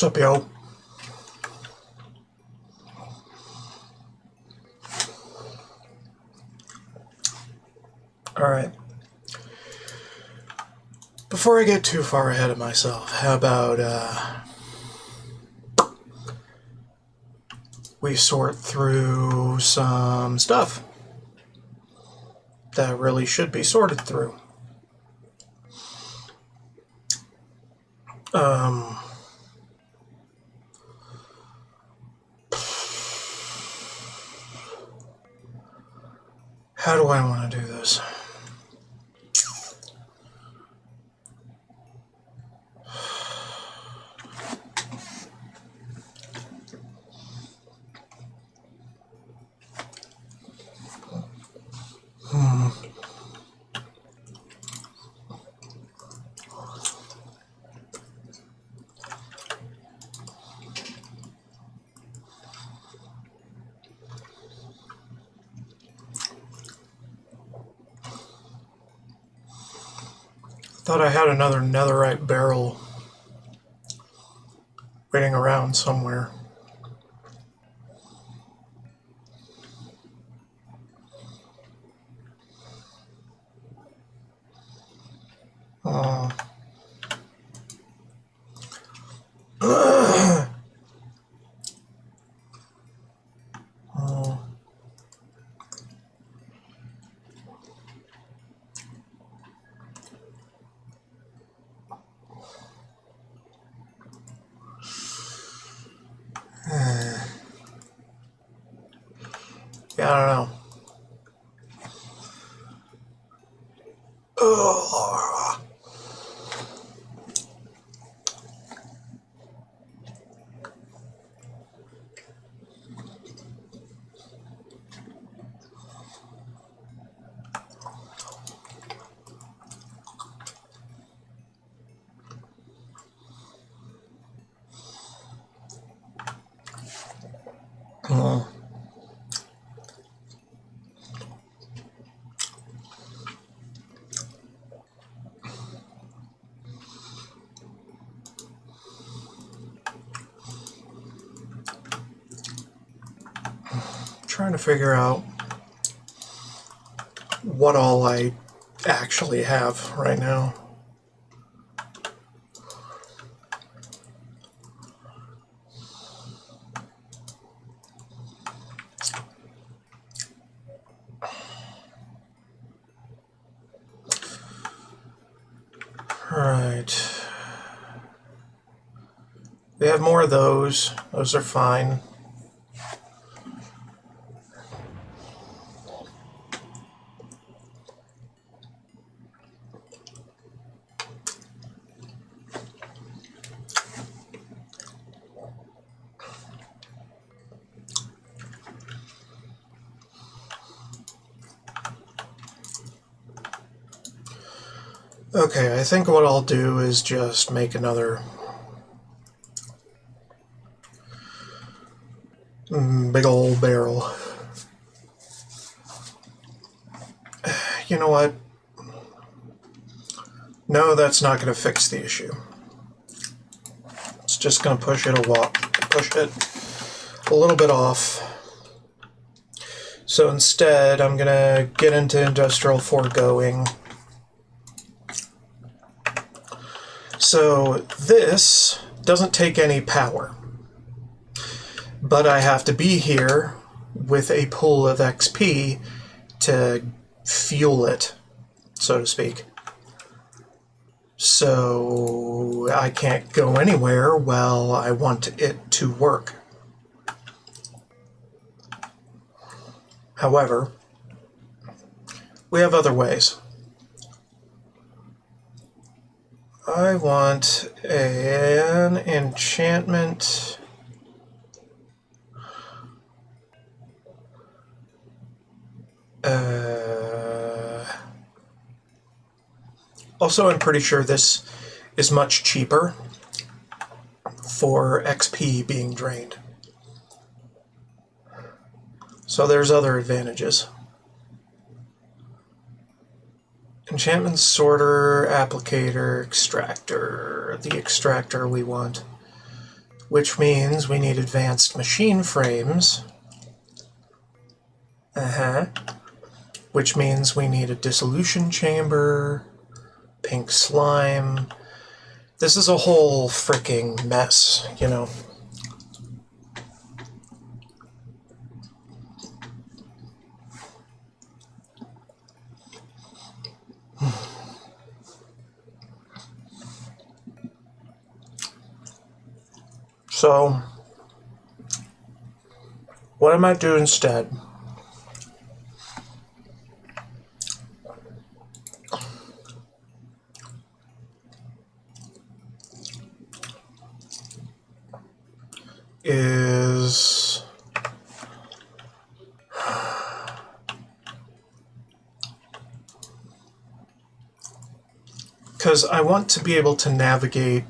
What's up, yo? Alright. Before I get too far ahead of myself, how about, we sort through some stuff that really should be sorted through. How do I want to do this? Thought I had another netherite barrel waiting around somewhere. Yeah, I don't know. Trying to figure out what all I actually have right now. Alright. We have more of those. Those are fine. Okay, I think what I'll do is just make another big old barrel. You know what? No, that's not going to fix the issue. It's just going to push it a little bit off. So instead, I'm going to get into industrial foregoing. So this doesn't take any power, but I have to be here with a pool of XP to fuel it, so to speak. So I can't go anywhere while I want it to work. However, we have other ways. I want an enchantment. Also, I'm pretty sure this is much cheaper for XP being drained. So there's other advantages. Enchantment sorter, applicator, extractor. The extractor we want. which means we need advanced machine frames. Which means we need a dissolution chamber, pink slime. This is a whole freaking mess, you know. So, what I might do instead is because I want to be able to navigate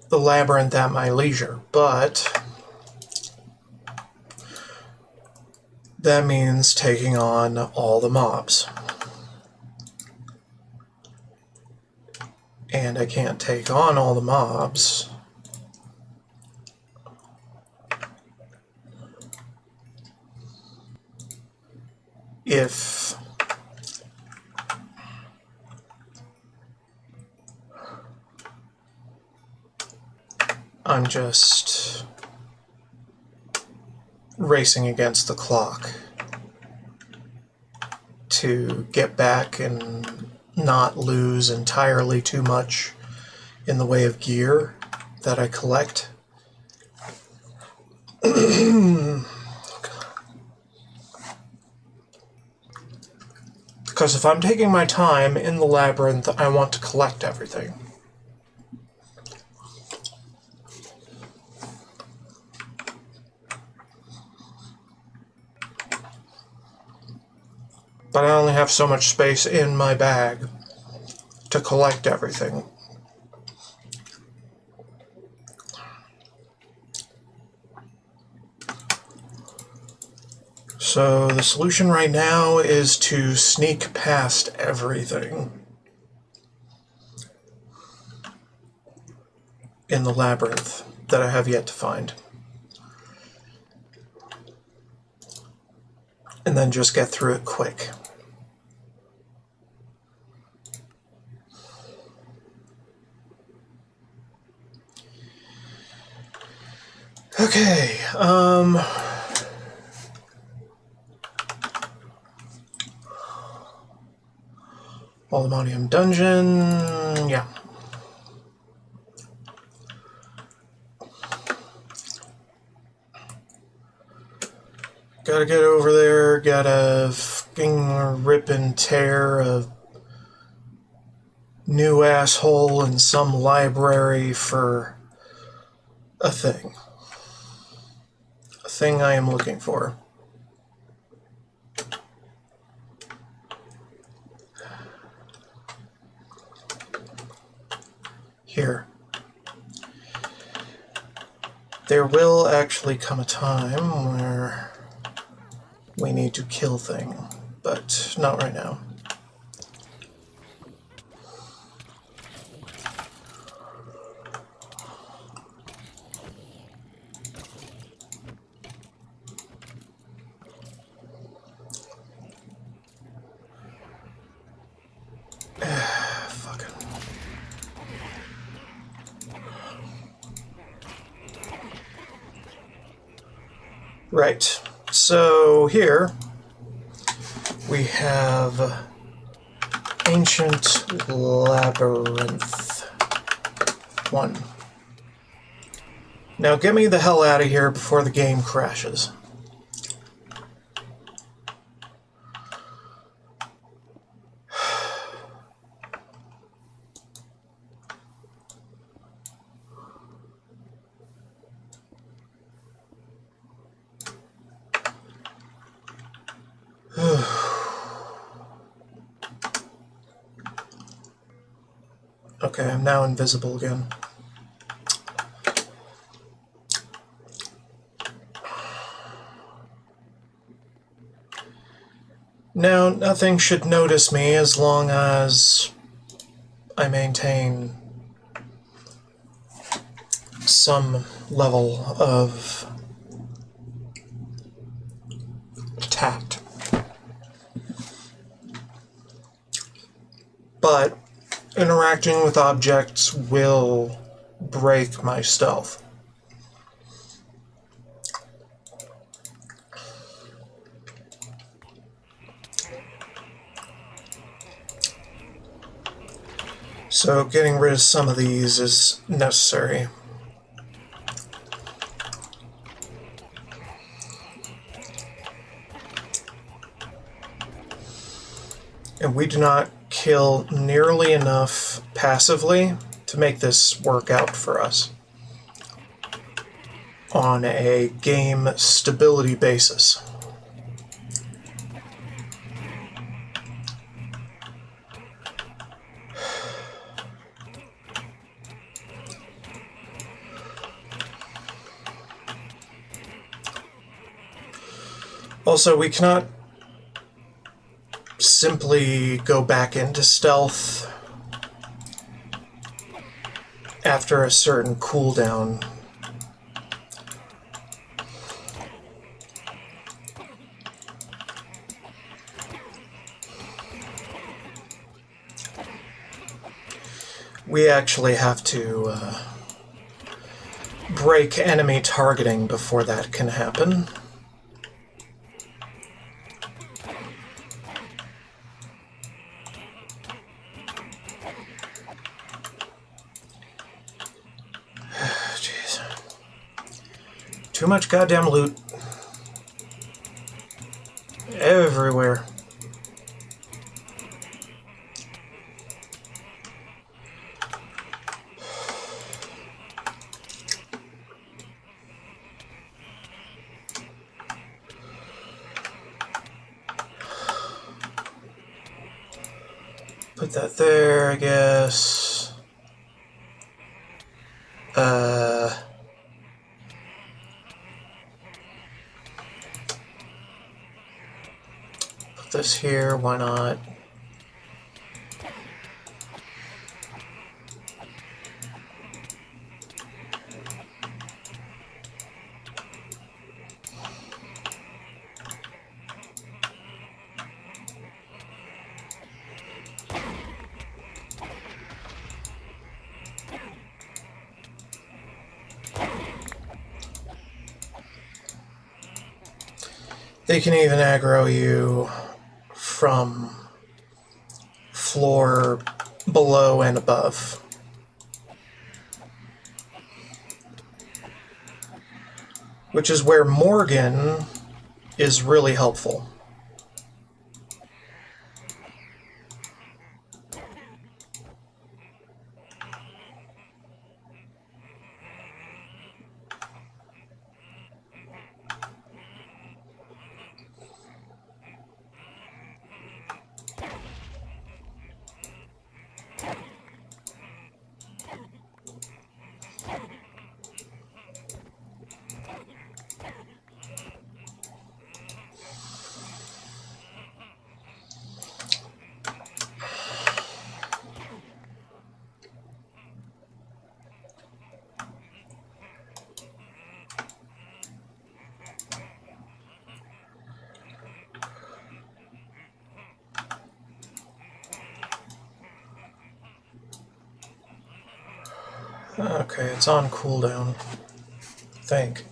the labyrinth at my leisure, but that means taking on all the mobs. And I can't take on all the mobs if I'm just racing against the clock to get back and not lose entirely too much in the way of gear that I collect. Because if I'm taking my time in the labyrinth, I want to collect everything. But I only have so much space in my bag to collect everything. So the solution right now is to sneak past everything in the labyrinth that I have yet to find. And then just get through it quick. Okay, Aluminium Dungeon, yeah. Gotta get over there, gotta fucking rip and tear a new asshole in some library for a thing. A thing I am looking for. Here. There will actually come a time where we need to kill things, but not right now. Right, so here we have Ancient Labyrinth 1. Now get me the hell out of here before the game crashes. Okay, I'm now invisible again. Now, nothing should notice me as long as I maintain some level of tact. But interacting with objects will break my stealth. So getting rid of some of these is necessary. And we do not kill nearly enough passively to make this work out for us on a game stability basis. Also, we cannot simply go back into stealth after a certain cooldown. We actually have to break enemy targeting before that can happen. Jeez. Too much goddamn loot. Everywhere. Put that there, I guess. Put this here, why not? They can even aggro you from floor below and above. Which is where Morgan is really helpful. Okay, it's on cooldown, I think.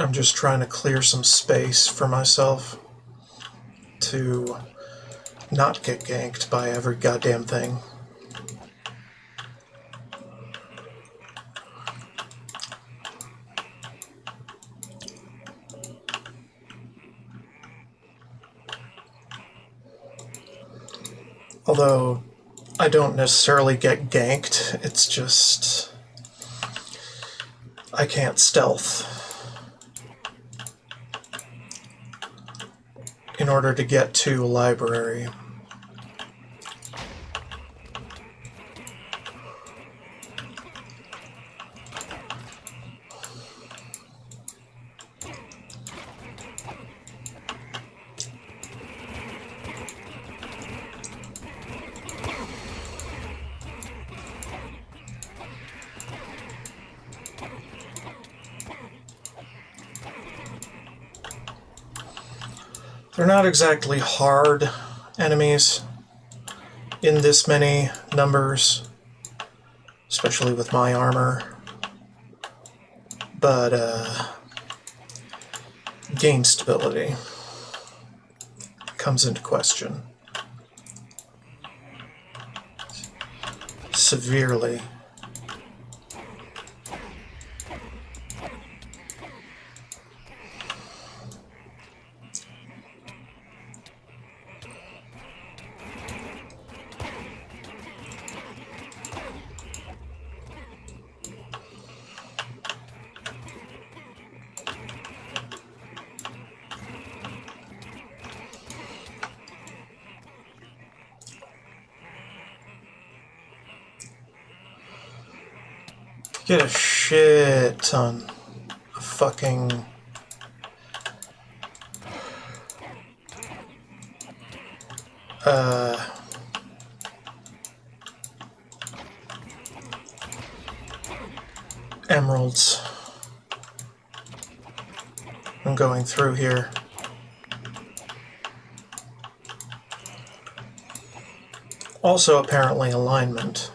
I'm just trying to clear some space for myself to not get ganked by every goddamn thing. Although I don't necessarily get ganked, it's just I can't stealth in order to get to a library. They're not exactly hard enemies in this many numbers, especially with my armor, but game stability comes into question severely. Get a shit ton of fucking emeralds. I'm going through here. Also, apparently, alignment.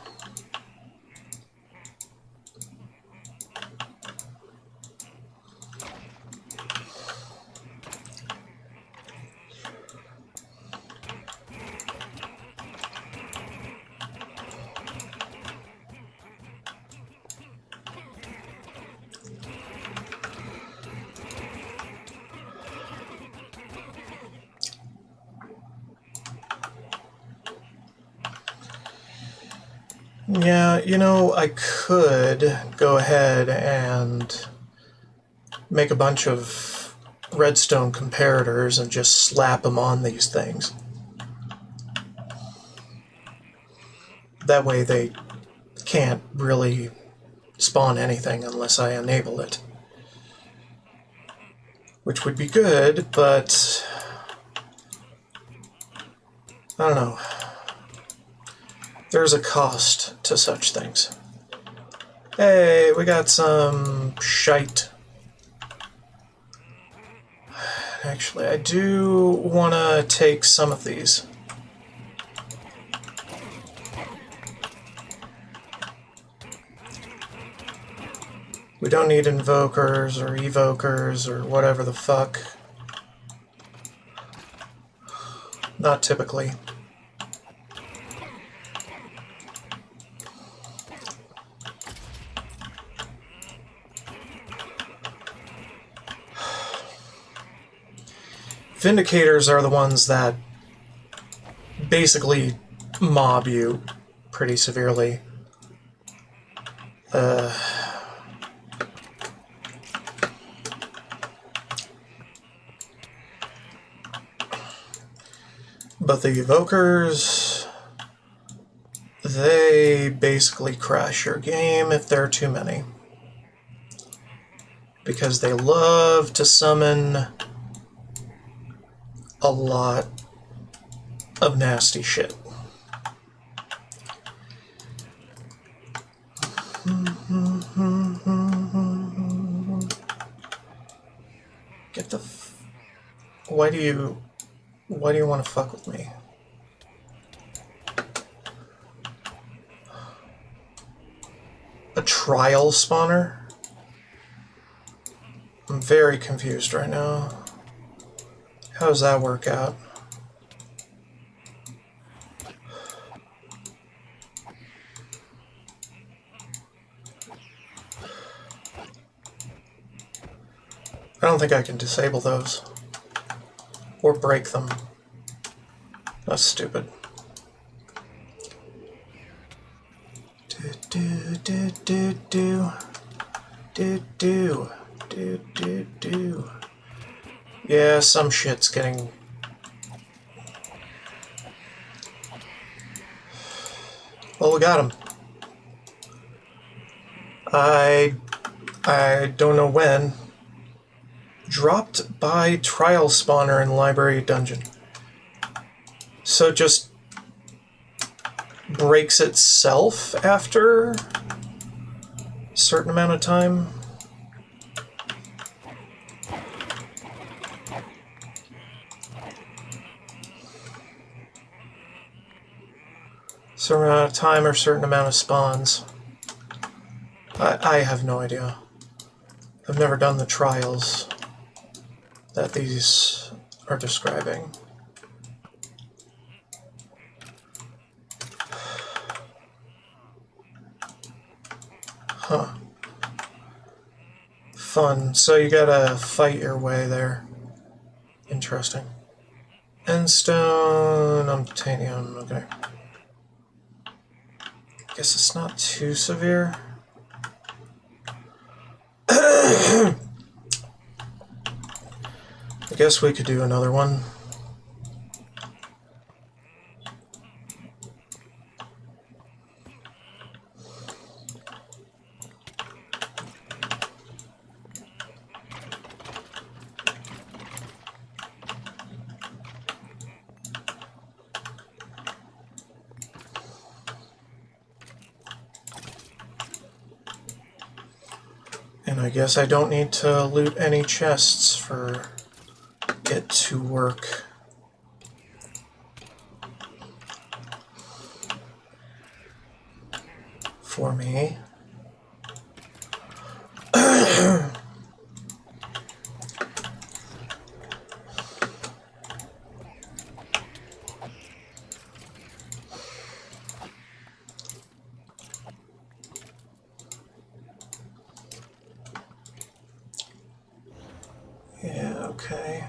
Yeah, you know, I could go ahead and make a bunch of redstone comparators and just slap them on these things. That way they can't really spawn anything unless I enable it. Which would be good, but I don't know. There's a cost to such things. Hey, we got some shite. Actually, I do want to take some of these. We don't need invokers or evokers or whatever the fuck. Not typically. Vindicators are the ones that basically mob you pretty severely. But the evokers, they basically crash your game if there are too many. Because they love to summon a lot of nasty shit. Get the why do you want to fuck with me? A trial spawner? I'm very confused right now. How does that work out? I don't think I can disable those. Or break them. That's stupid. Yeah, some shit's getting... Well, we got him. I don't know when. Dropped by trial spawner in library dungeon. So it just breaks itself after a certain amount of time. Certain amount of time or certain amount of spawns. I have no idea. I've never done the trials that these are describing. Huh. Fun. So you gotta fight your way there. Interesting. Endstone, Unobtainium, okay. Guess it's not too severe. I guess we could do another one. And I guess I don't need to loot any chests for it to work. For me. Yeah, okay.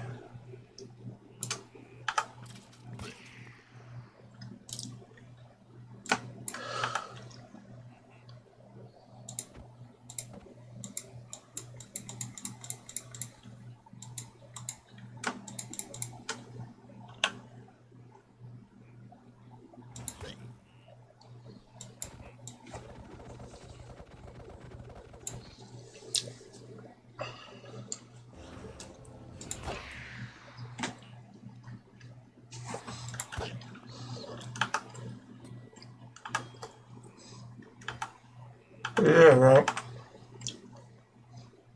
Yeah, right.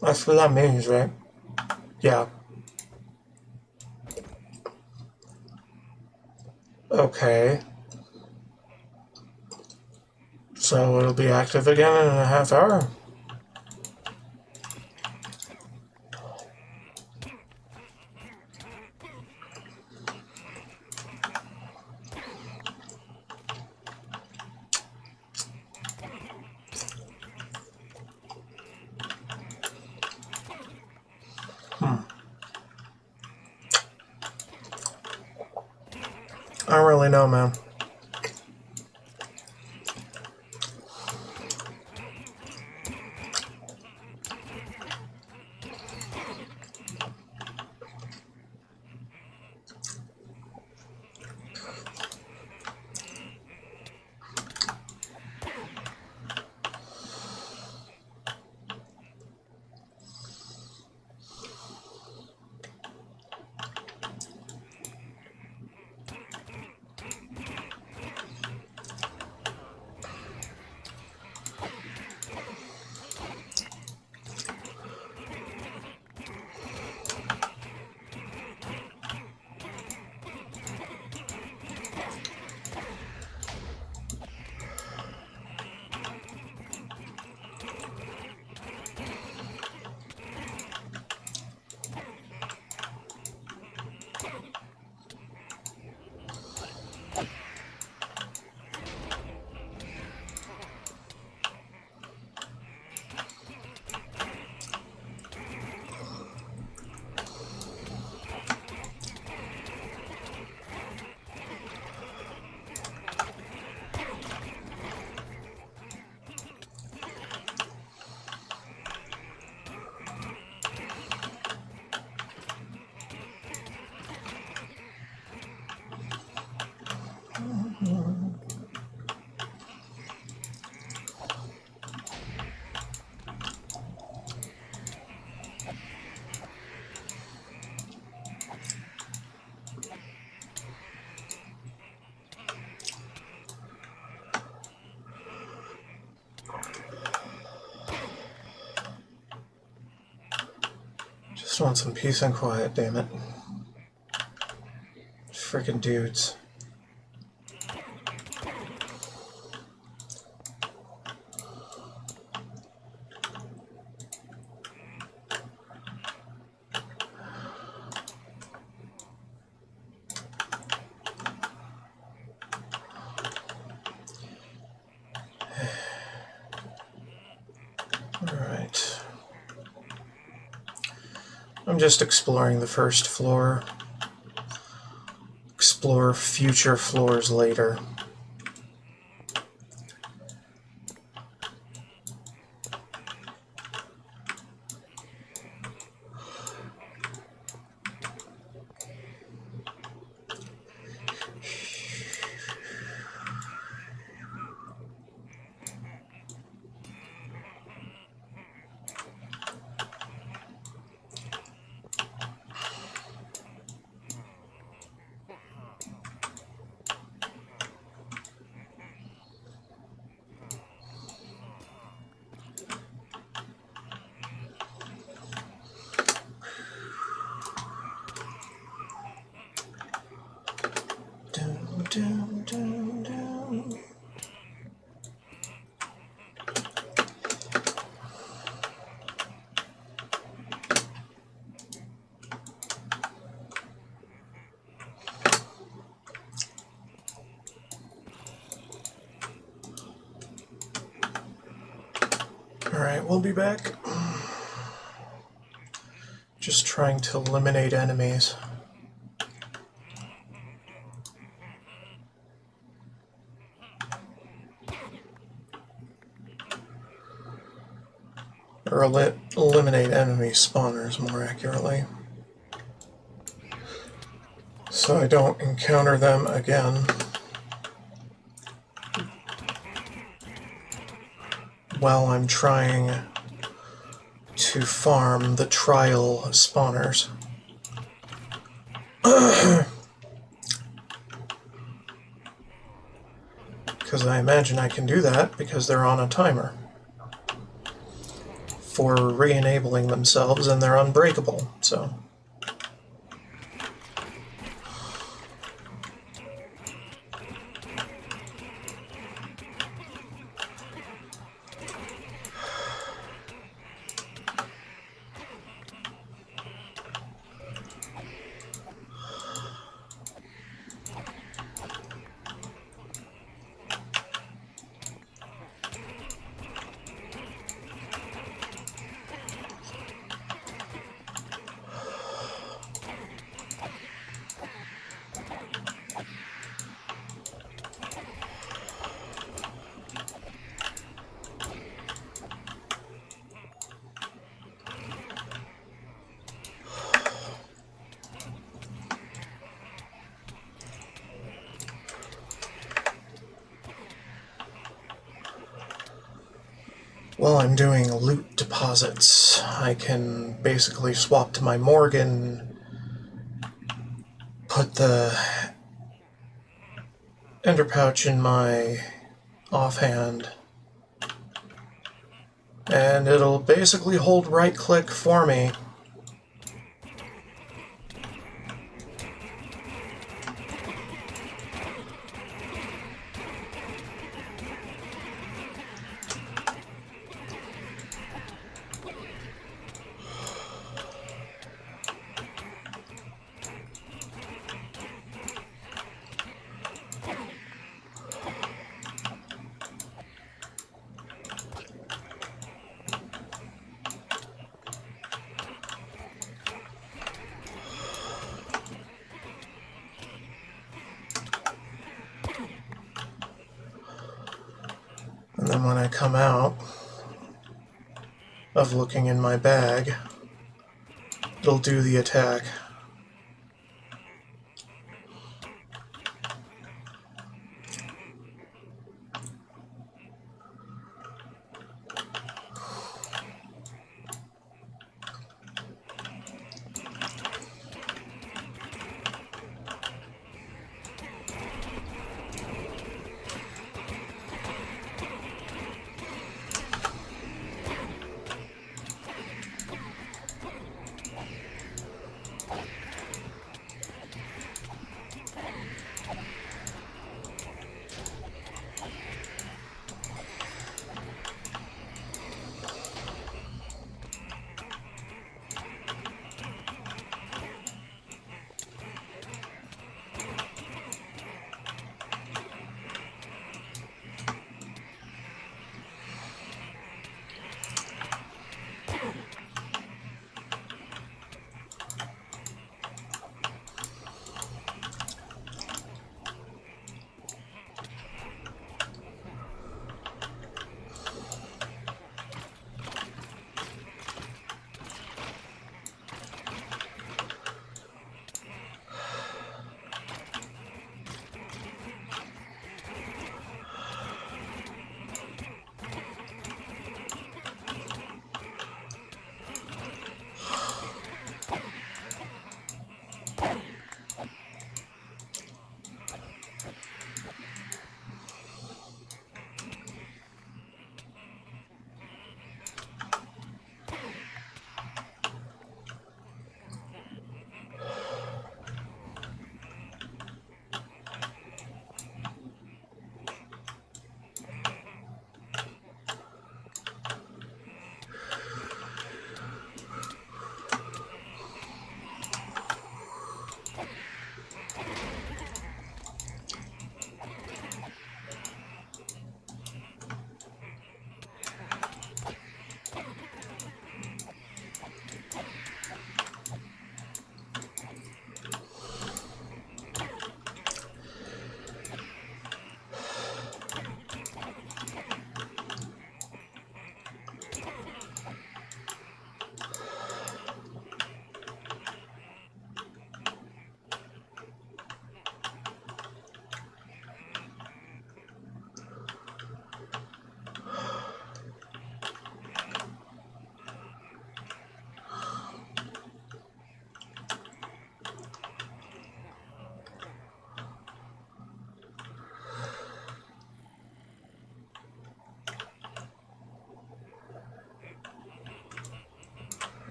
That's what that means, right? Yeah. Okay. So it'll be active again in a half hour? I don't really know, man. Just want some peace and quiet, damn it. Freaking dudes. Alright. I'm just exploring the first floor. Explore future floors later. Dun, dun, dun. Alright, we'll be back. Just trying to eliminate enemies. Or eliminate enemy spawners, more accurately. So I don't encounter them again. While I'm trying to farm the trial spawners. Because I imagine I can do that because they're on a timer for re-enabling themselves, and they're unbreakable, so... While I'm doing loot deposits, I can basically swap to my Morgan, put the ender pouch in my offhand, and it'll basically hold right-click for me. And then when I come out of looking in my bag, it'll do the attack.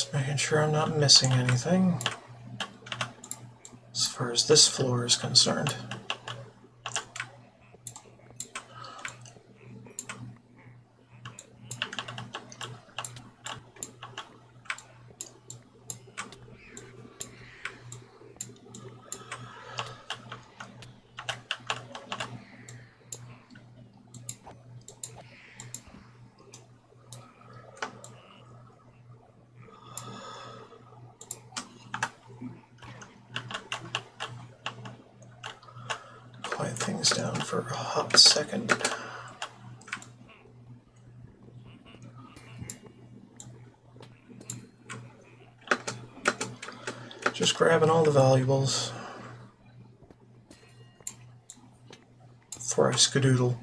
Just making sure I'm not missing anything as far as this floor is concerned. Quiet things down for a hot second. Just grabbing all the valuables before I skedoodle.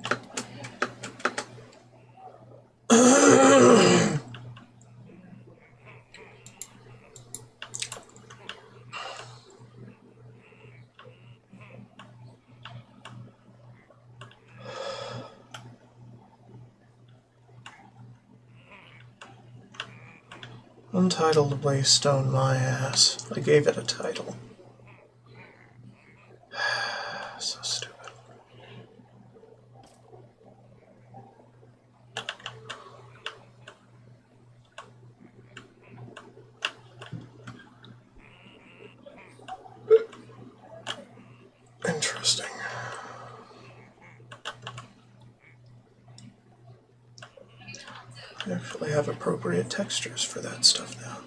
Untitled Waystone, my ass. I gave it a title. So stupid. Interesting. I actually have appropriate textures for that stuff now.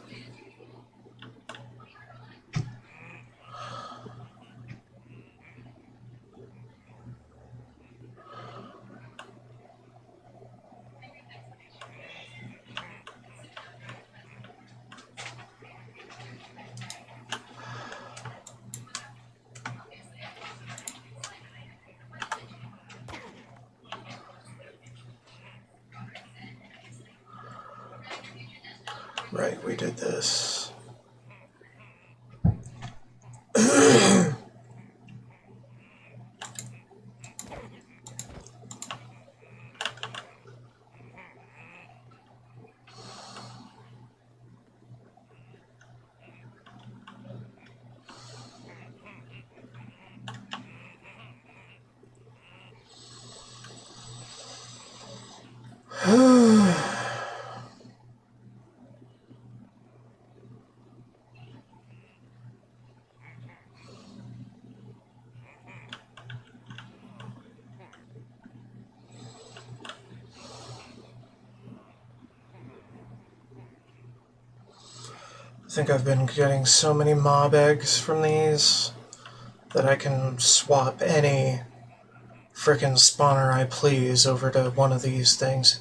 Right, we did this. I think I've been getting so many mob eggs from these that I can swap any frickin' spawner I please over to one of these things.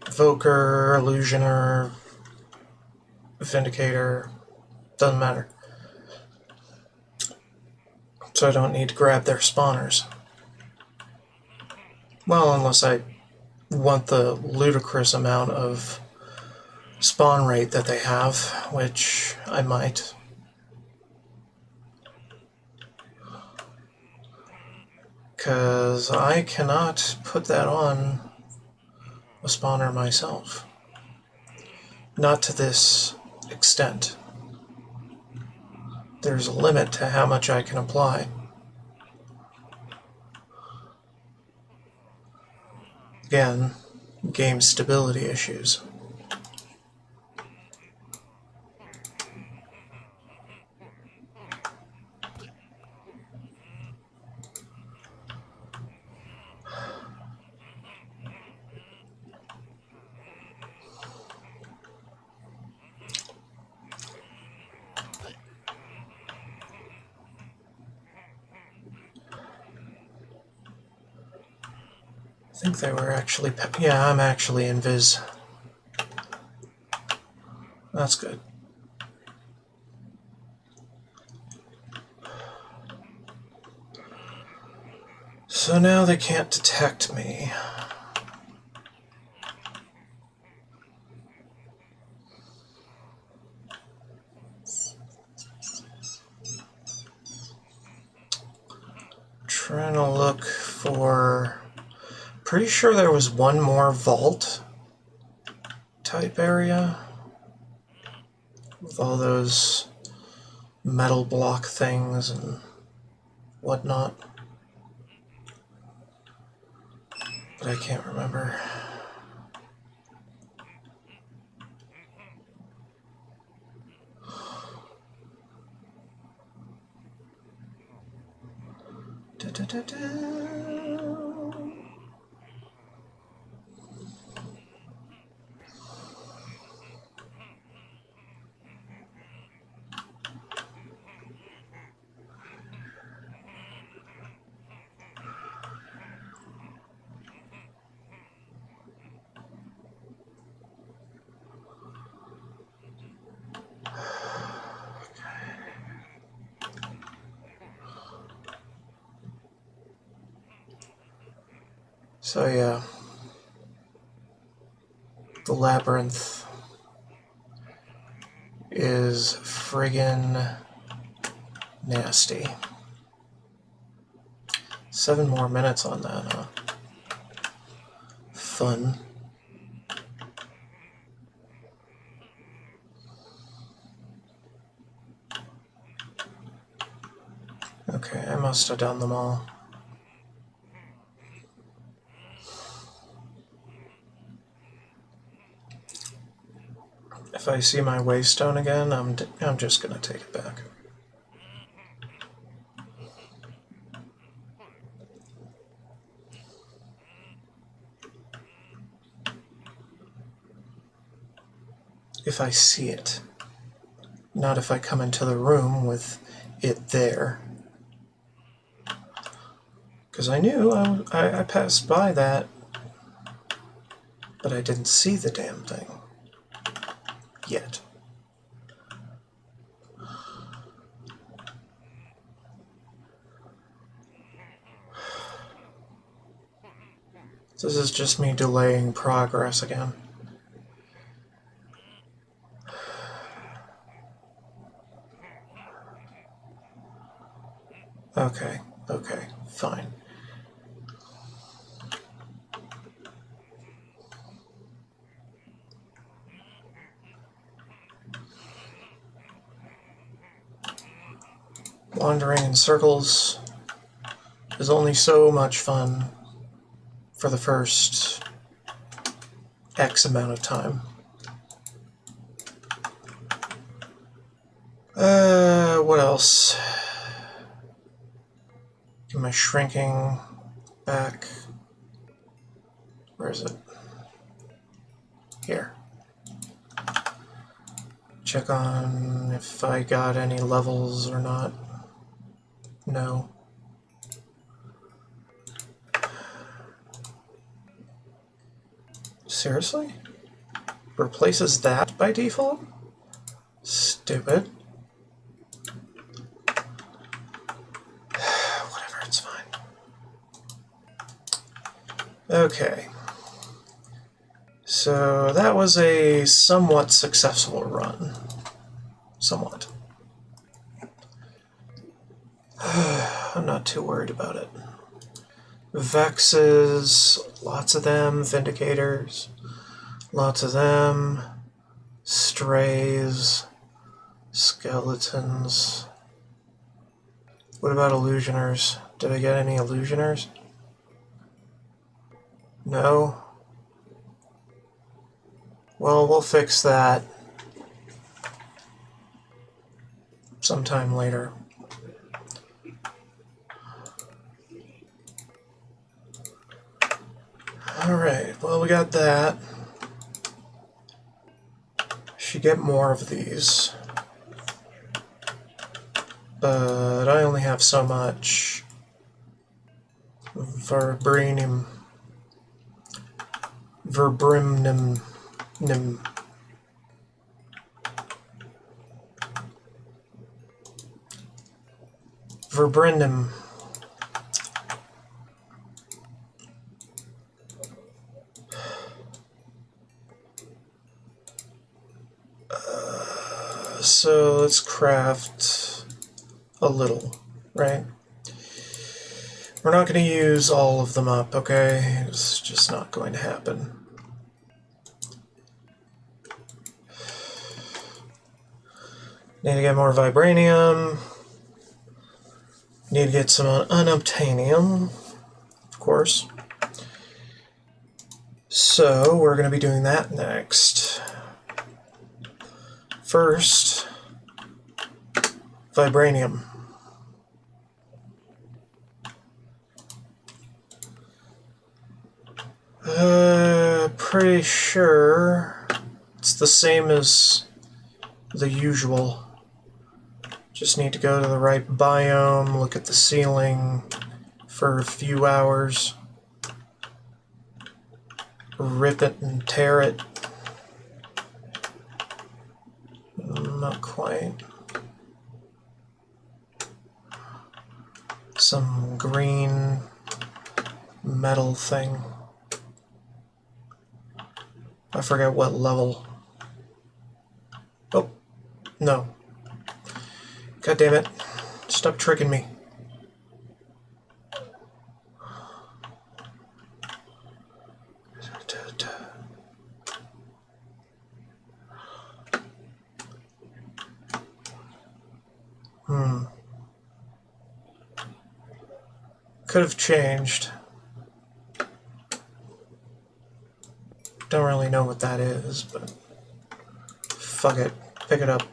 Evoker, Illusioner, Vindicator, doesn't matter. So I don't need to grab their spawners. Well, unless I want the ludicrous amount of spawn rate that they have, which I might. Because I cannot put that on a spawner myself. Not to this extent. There's a limit to how much I can apply. Again, game stability issues. I think they were actually... Yeah, I'm actually in Viz. That's good. So now they can't detect me. Trying to look for... Pretty sure there was one more vault type area. with all those metal block things and whatnot. But I can't remember. Da, da, da, da. So yeah, the labyrinth is friggin' nasty. 7 more minutes on that, huh? Fun. Okay, I must have done them all. If I see my waystone again, I'm just gonna take it back. If I see it. Not if I come into the room with it there. Because I knew I passed by that, but I didn't see the damn thing. Yet. This is just me delaying progress again. Okay, fine. Wandering in circles is only so much fun for the first X amount of time. What else? Get my shrinking back. Where is it? Here. Check on if I got any levels or not. No. Seriously? Replaces that by default? Stupid. Whatever, it's fine. Okay. So that was a somewhat successful run. Somewhat. I'm not too worried about it. Vexes, lots of them. Vindicators, lots of them. Strays, skeletons. What about illusioners? Did I get any illusioners? No? Well, we'll fix that sometime later. Alright, well, we got that. Should get more of these. But I only have so much. Verbrimum. Verbrinum. So let's craft a little, right? We're not going to use all of them up, okay? It's just not going to happen. Need to get more vibranium. Need to get some unobtainium, of course. So we're going to be doing that next. First, vibranium. Pretty sure it's the same as the usual. Just need to go to the right biome, look at the ceiling for a few hours, rip it and tear it. Not quite. Some green metal thing. I forget what level. Oh, no. God damn it. Stop tricking me. Could have changed. Don't really know what that is, but fuck it. Pick it up.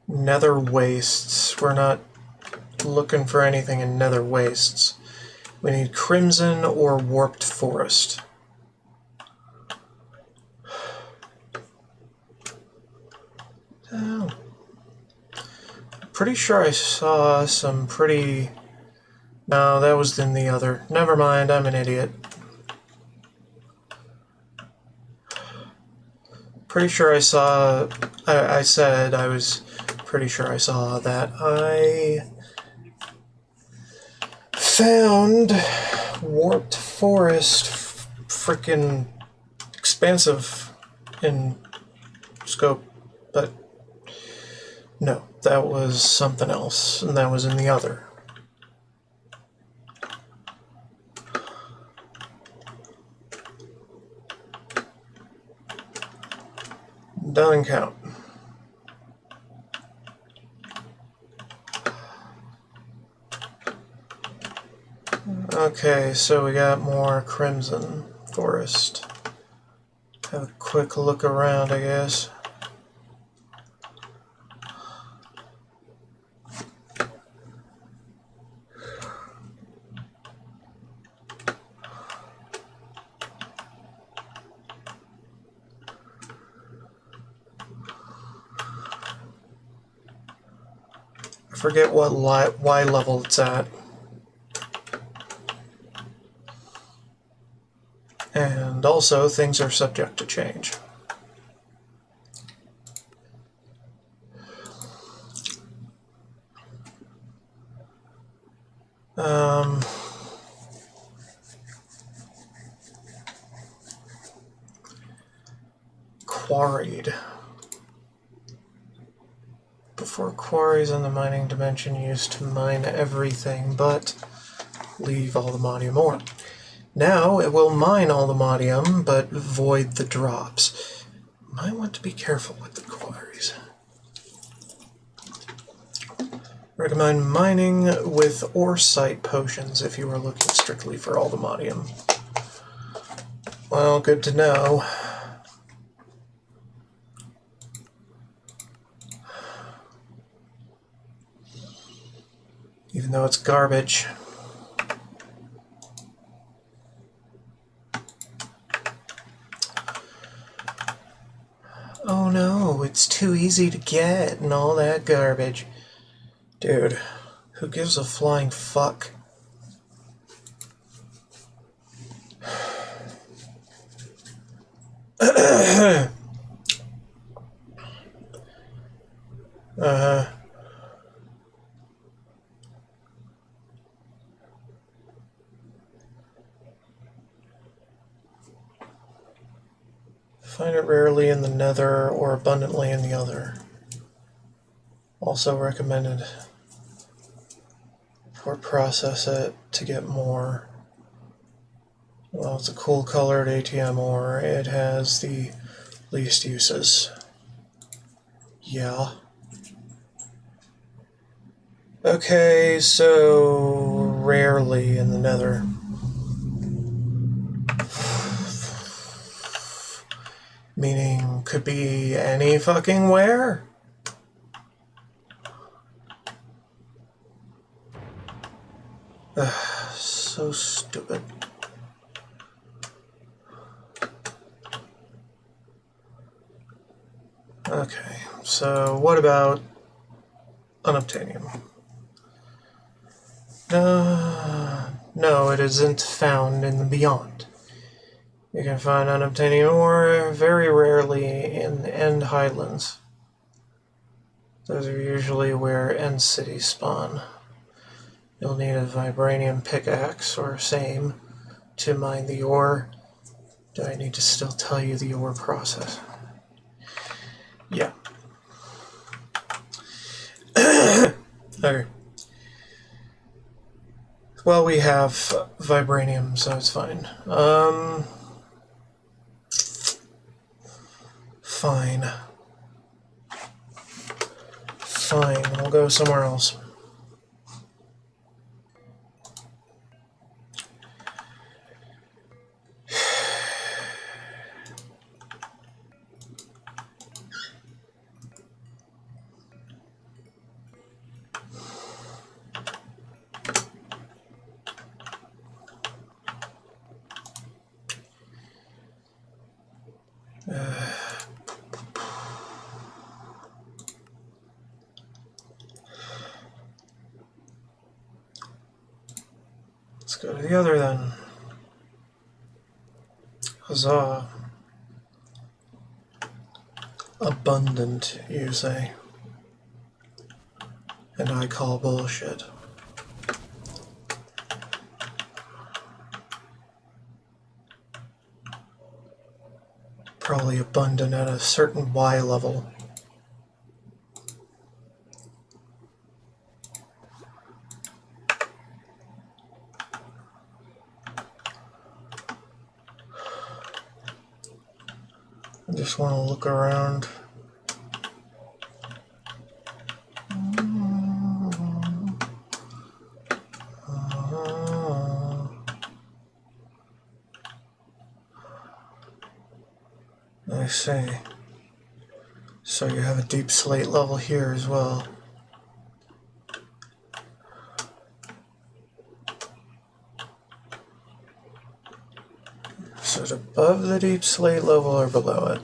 Nether wastes. We're not looking for anything in nether wastes. We need crimson or warped forest. Oh. Pretty sure I saw some pretty... No, that was in the other. Never mind, I'm an idiot. Pretty sure I saw... I said I was pretty sure I saw that I found warped forest frickin' expansive in scope, but no, that was something else, and that was in the other. Doesn't count. Okay, so we got more crimson forest. Have a quick look around, I guess. I forget what Y level it's at. And also, things are subject to change. Quarried. Before quarries in the mining dimension used to mine everything, but leave all the modium ore. Now it will mine all the modium, but void the drops. Might want to be careful with the quarries. Recommend mining with ore site potions if you are looking strictly for all the modium. Well, good to know. Even though it's garbage. Oh no, it's too easy to get and all that garbage. Dude, who gives a flying fuck? Find it rarely in the nether or abundantly in the other. Also recommended. Or process it to get more Well, it's a cool colored ATM ore. It has the least uses. Yeah. Okay, so rarely in the Nether. Meaning, could be any fucking where? So stupid. Okay, so what about unobtainium? No, it isn't found in the beyond. You can find unobtainium ore very rarely in the End Highlands. Those are usually where End cities spawn. You'll need a vibranium pickaxe or same to mine the ore. Do I need to still tell you the ore process? Yeah. Okay. Well, we have vibranium, so it's fine. Fine. Fine, we'll go somewhere else. Let's go to the other then. Huzzah. Abundant, you say. And I call bullshit. Probably abundant at a certain Y level. I just want to look around. I see. So you have a deep slate level here as well. So it's above the deep slate level or below it?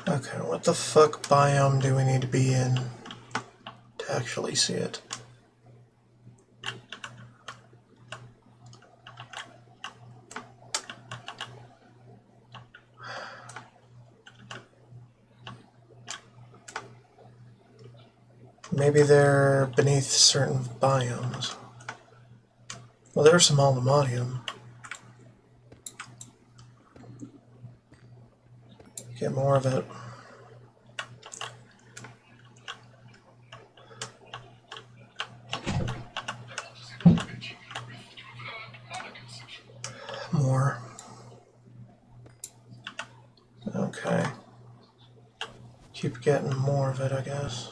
Okay, what the fuck biome do we need to be in to actually see it? Maybe they're beneath certain biomes. Well, there's some aluminium. Get more of it. More. Okay. Keep getting more of it, I guess.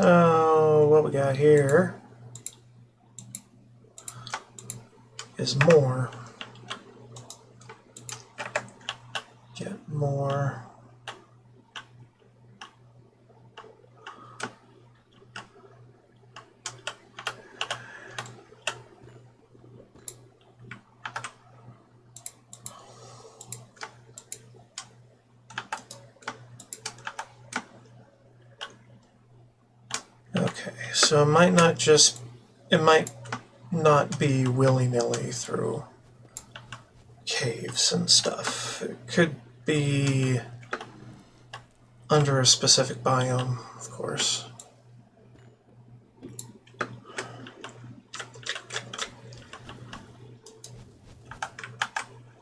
So what we got here is more. Get more. Okay, so it might not be willy-nilly through caves and stuff. It could be under a specific biome, of course.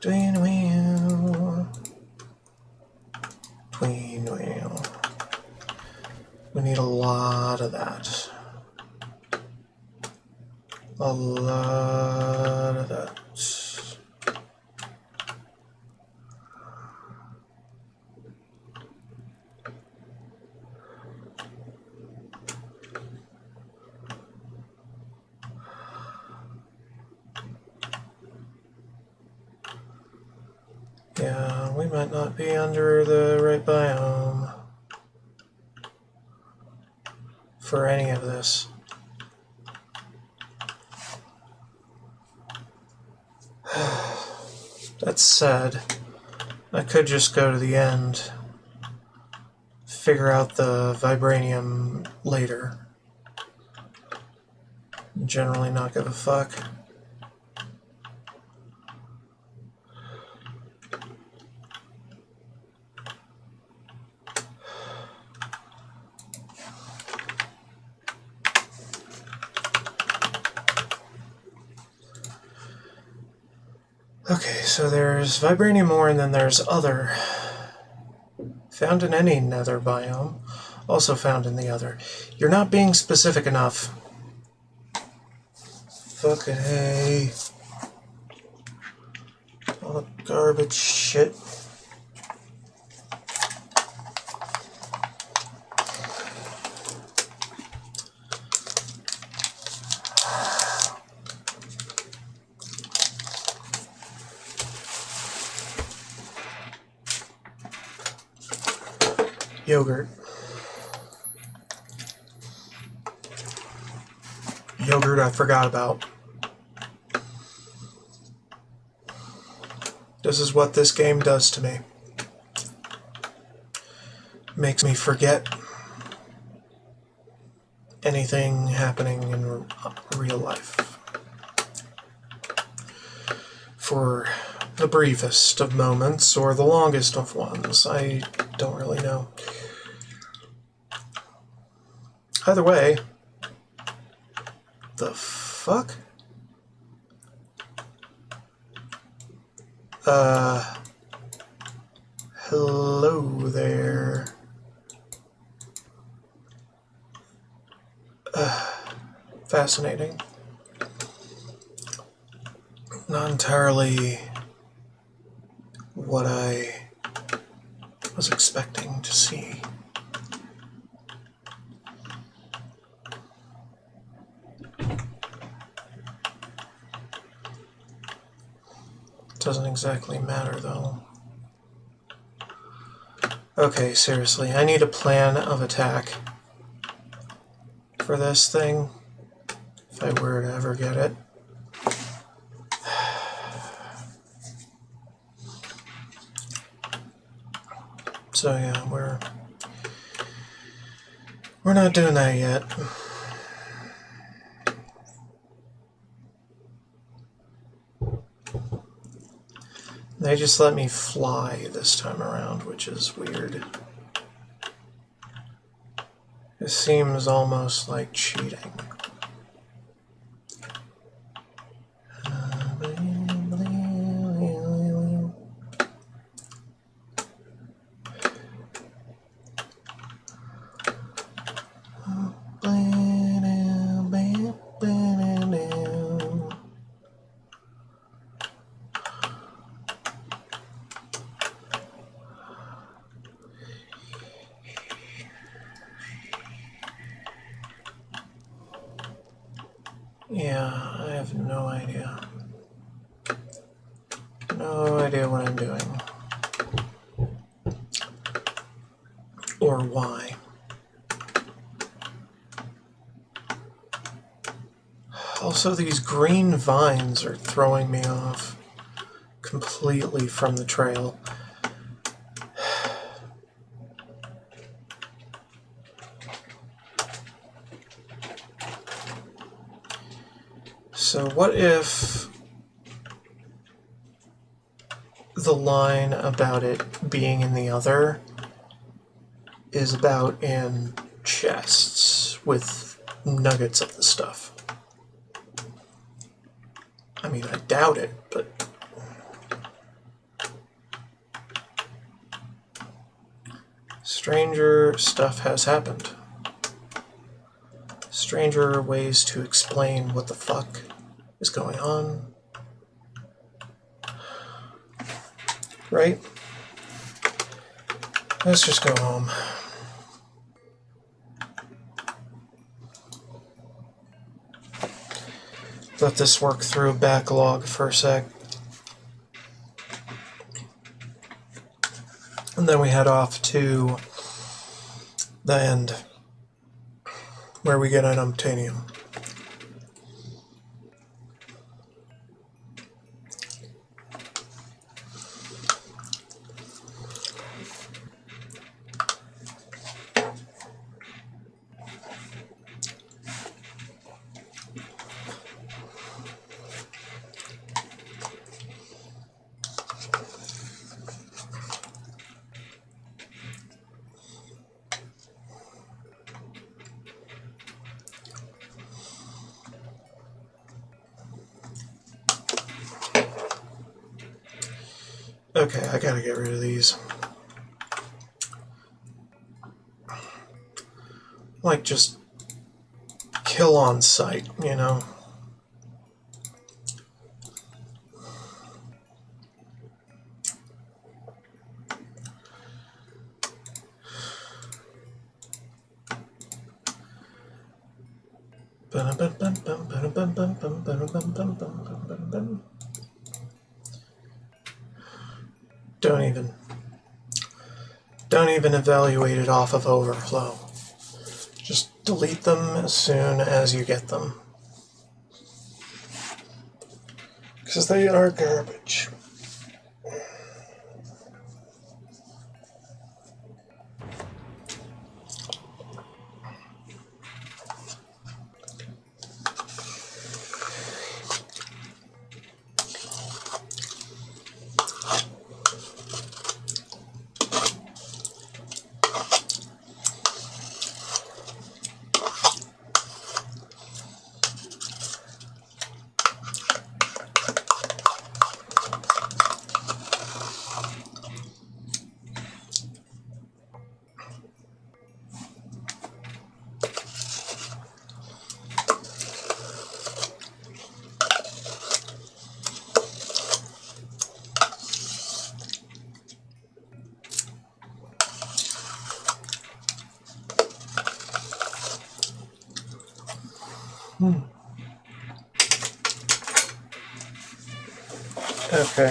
Tween wheel. Tween wheel. We need a lot of that. A lot of that. Yeah, we might not be under the right biome for any of this. That said, I could just go to the end, figure out the vibranium later. Generally not give a fuck. Okay, so there's vibranium ore and then there's other. Found in any nether biome, also found in the other. You're not being specific enough. Fucking hey. All the garbage shit. Yogurt. Yogurt I forgot about. This is what this game does to me. Makes me forget anything happening in real life. For the briefest of moments, or the longest of ones, I don't really know. Either way, the fuck? Hello there. Fascinating. Not entirely what I was expecting to see. Doesn't exactly matter, though. Okay, seriously, I need a plan of attack for this thing, if I were to ever get it. So yeah, we're not doing that yet. They just let me fly this time around, which is weird. It seems almost like cheating. Yeah, I have no idea. No idea what I'm doing. Or why. Also, these green vines are throwing me off completely from the trail. So what if the line about it being in the other is about in chests with nuggets of the stuff? I mean, I doubt it, but... Stranger stuff has happened. Stranger ways to explain what the fuck is going on. Right? Let's just go home. Let this work through a backlog for a sec. And then we head off to the end, where we get an unobtainium. Okay, I gotta get rid of these. Like, just kill on sight, you know? Don't even evaluate it off of overflow. Just delete them as soon as you get them. Because they are garbage. Okay.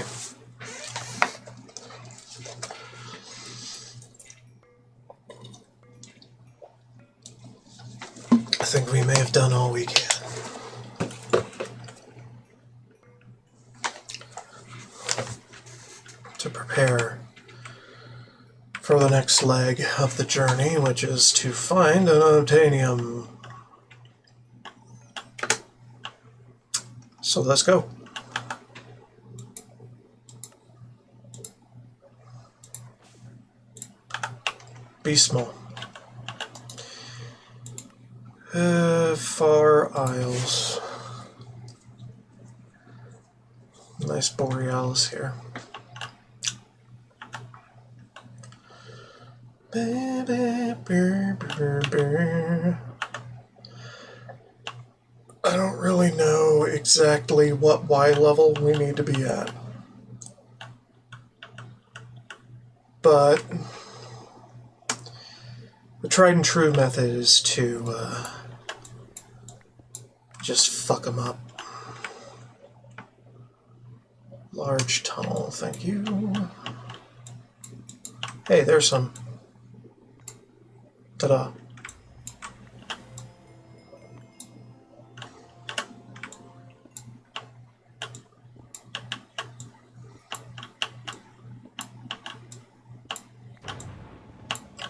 I think we may have done all we can. To prepare for the next leg of the journey, which is to find an unobtainium. So let's go. Be small. Far Isles. Nice borealis here. I don't really know exactly what Y level we need to be at. But the tried and true method is to Just fuck them up. Large tunnel, thank you. Hey, there's some. Ta-da.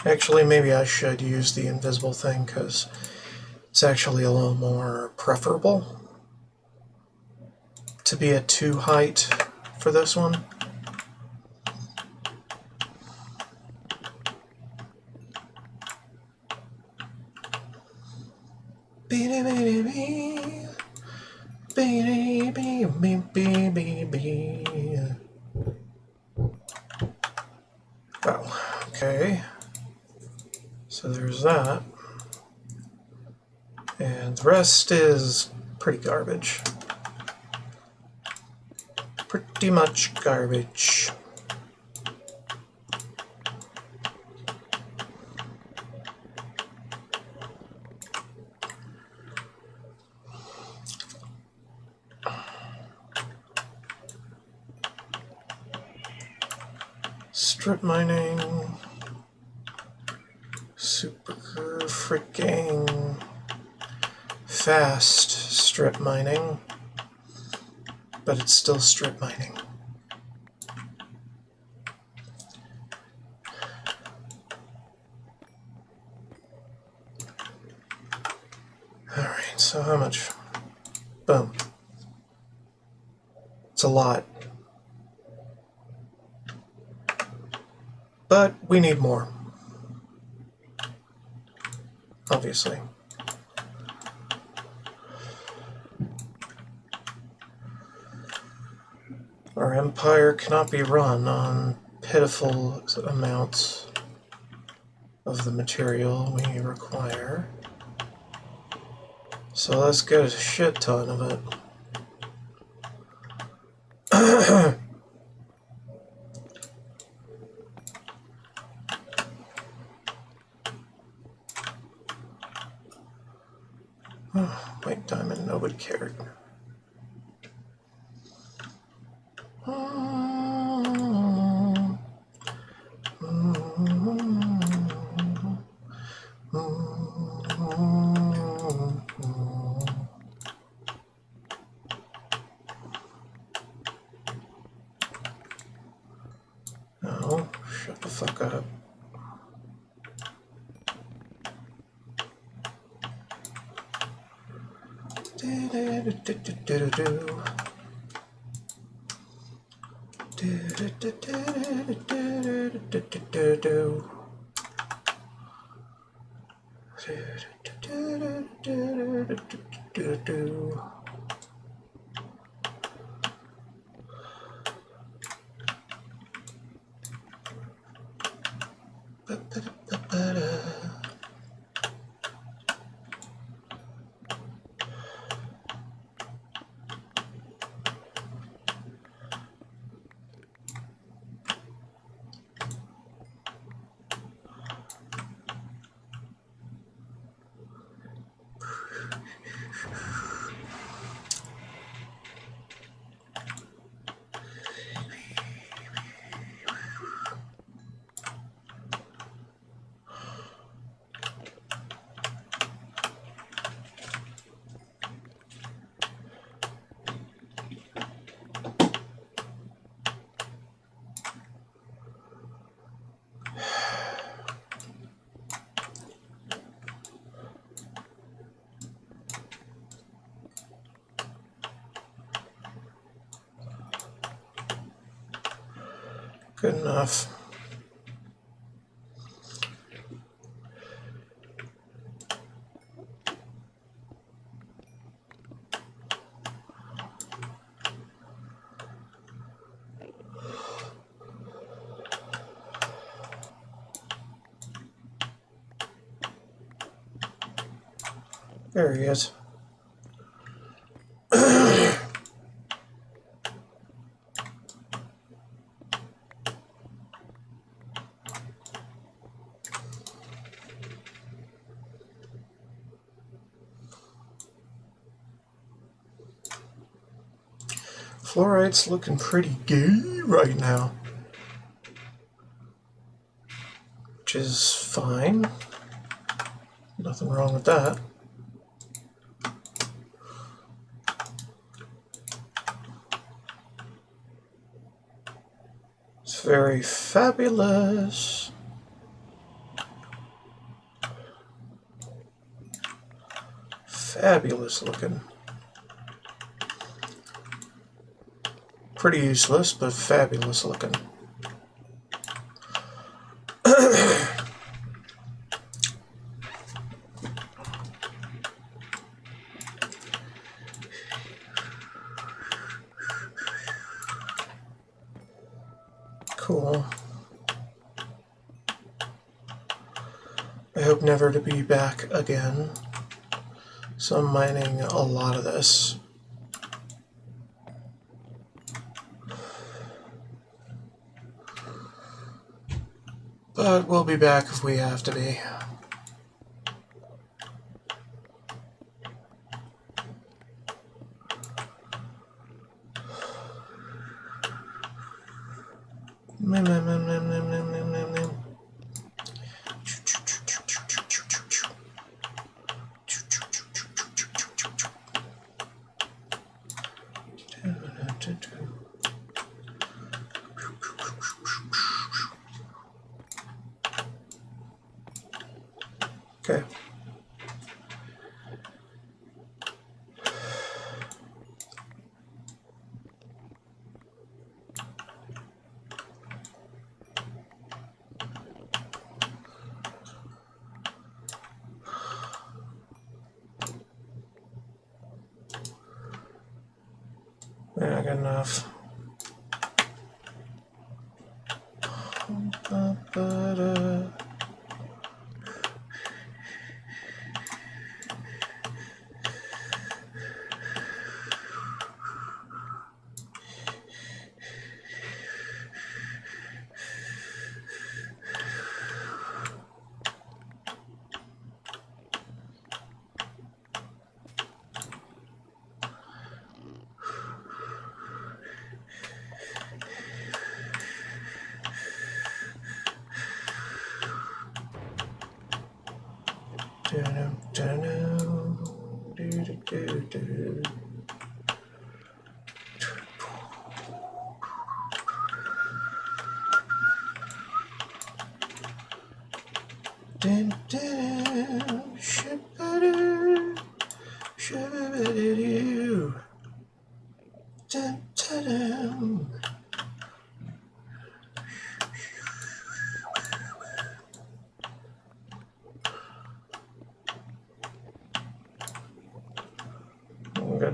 Actually, maybe I should use the invisible thing because it's actually a little more preferable to be at 2 height for this one. Oh, okay. So there's that. And the rest is pretty garbage. Pretty much garbage. Strip mining. Super freaking fast strip mining. But it's still strip mining. Alright, so how much? Boom. It's a lot. But we need more. Obviously. Our empire cannot be run on pitiful amounts of the material we require. So let's get a shit ton of it. White diamond, nobody cared. No, shut the fuck up. Good enough. There he is. Fluoride's looking pretty gay right now, which is fine. Nothing wrong with that. It's very fabulous. Fabulous looking. Pretty useless, but fabulous looking. Cool. I hope never to be back again. So I'm mining a lot of this. But we'll be back if we have to be. Okay. Yeah, I got enough.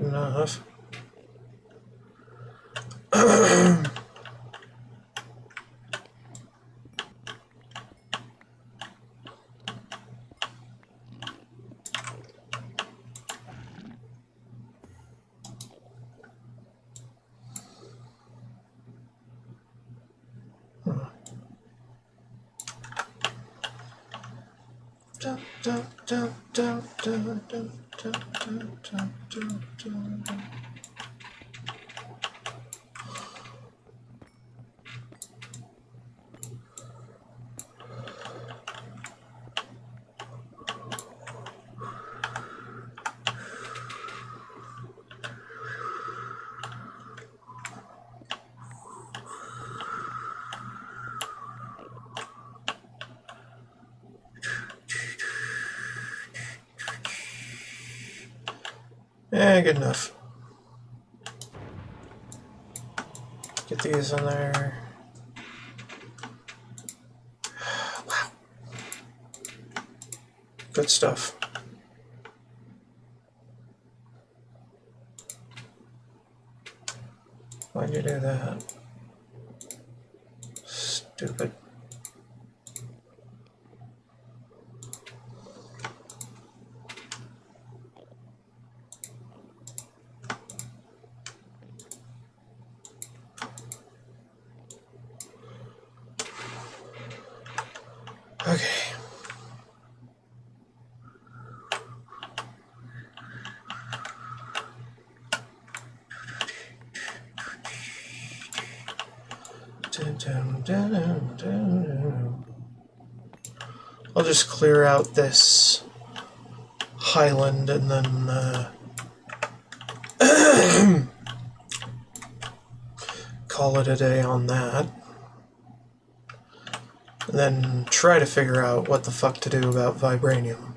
Good enough. Yeah, good enough. Get these in there. Wow. Good stuff. Why'd you do that? Stupid. Okay. I'll just clear out this highland and then call it a day on that. And then try to figure out what the fuck to do about vibranium.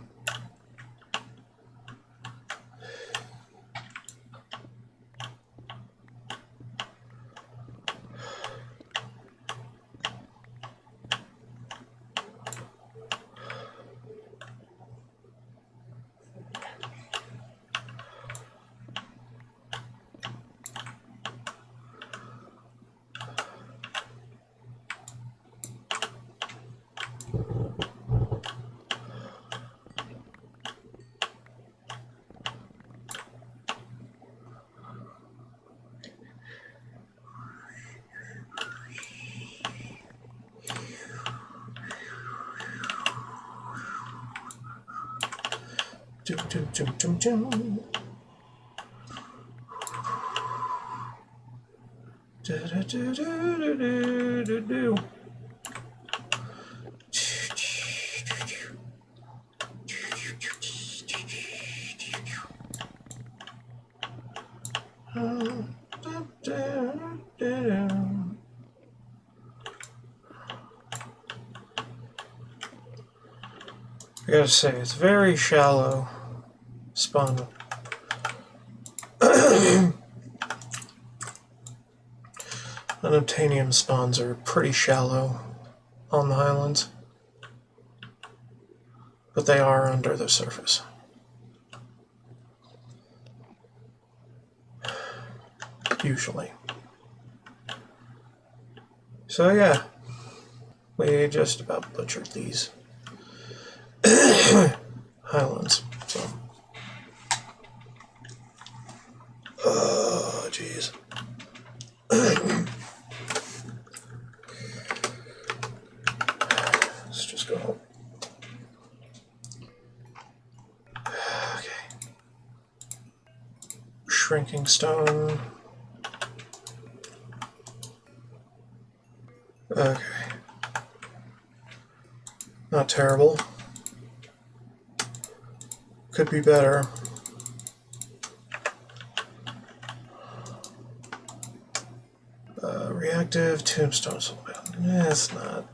I gotta say, it's very shallow spawn. Unobtainium spawns are pretty shallow on the highlands, but they are under the surface. Usually. So yeah, we just about butchered these highlands. So, oh jeez. Let's just go home. Okay. Shrinking stone. Okay. Not terrible. Could be better. Reactive tombstone. It's not.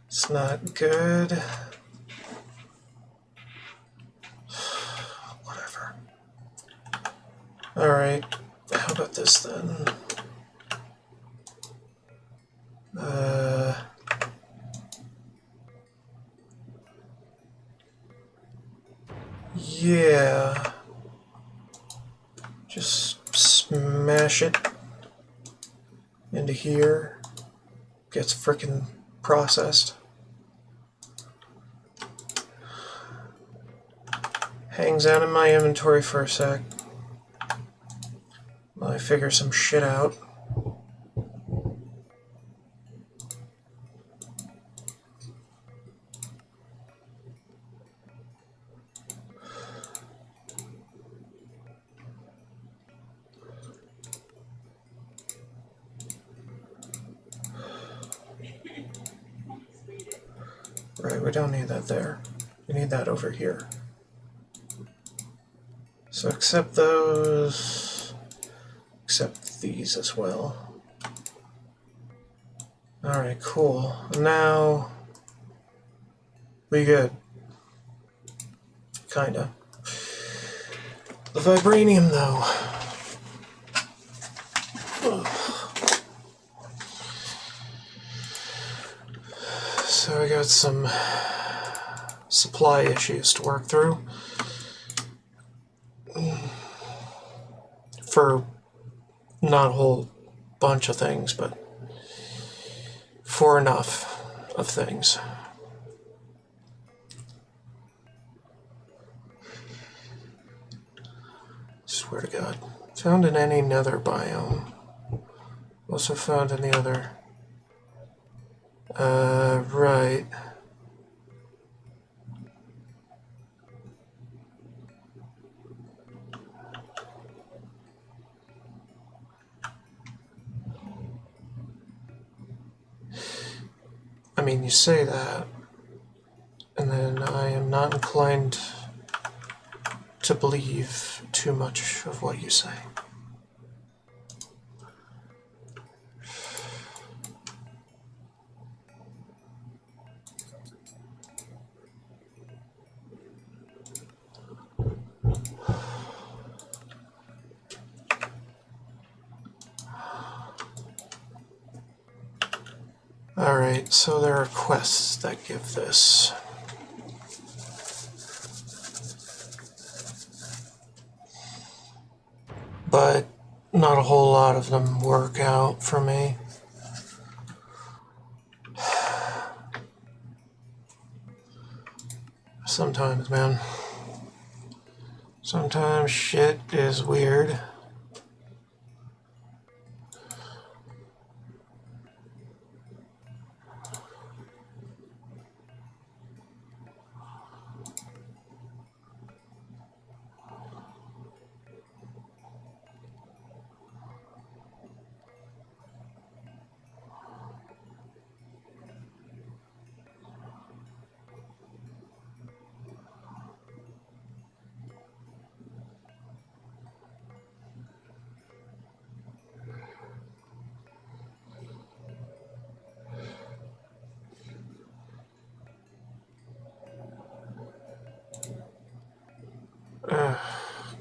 It's not good. Whatever. All right. How about this then? Yeah. Just smash it into here. Gets frickin' processed. Hangs out in my inventory for a sec while I figure some shit out. Right, we don't need that there. We need that over here. So accept those, accept these as well. Alright, cool. Now, we good. Kinda. The vibranium, though. So I got some supply issues to work through. For not a whole bunch of things, but for enough of things. Swear to God. Found in any nether biome. Also found in the other. Right. I mean, you say that, And then I am not inclined to believe too much of what you say. Alright, so there are quests that give this. But not a whole lot of them work out for me. Sometimes, man. Sometimes shit is weird.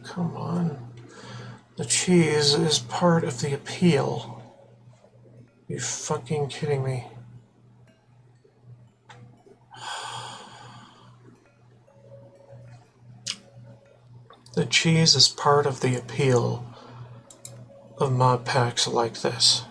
Come on. The cheese is part of the appeal. You fucking kidding me? The cheese is part of the appeal of mod packs like this.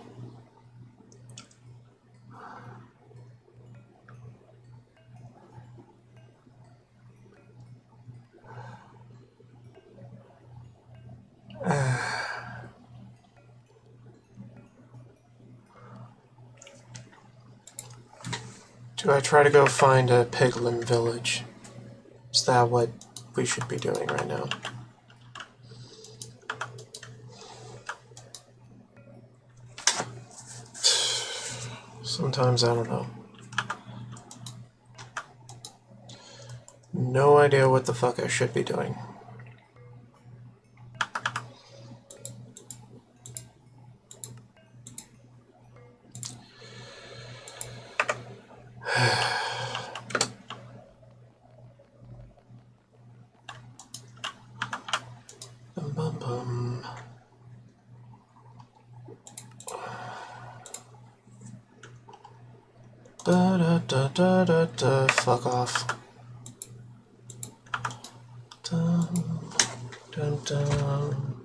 Do I try to go find a piglin village? Is that what we should be doing right now? Sometimes I don't know. No idea what the fuck I should be doing. Bum bum. Da da da da da da. Fuck off. Dun, dun, dun.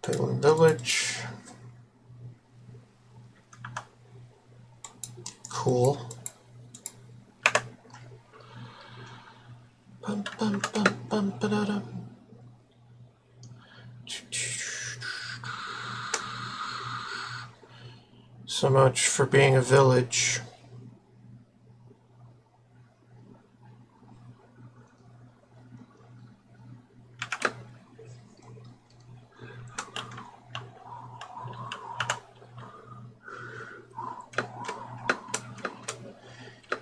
Piglin Village. Cool. Bum, bum, bum, bum, ba-da-dum. So much for being a village.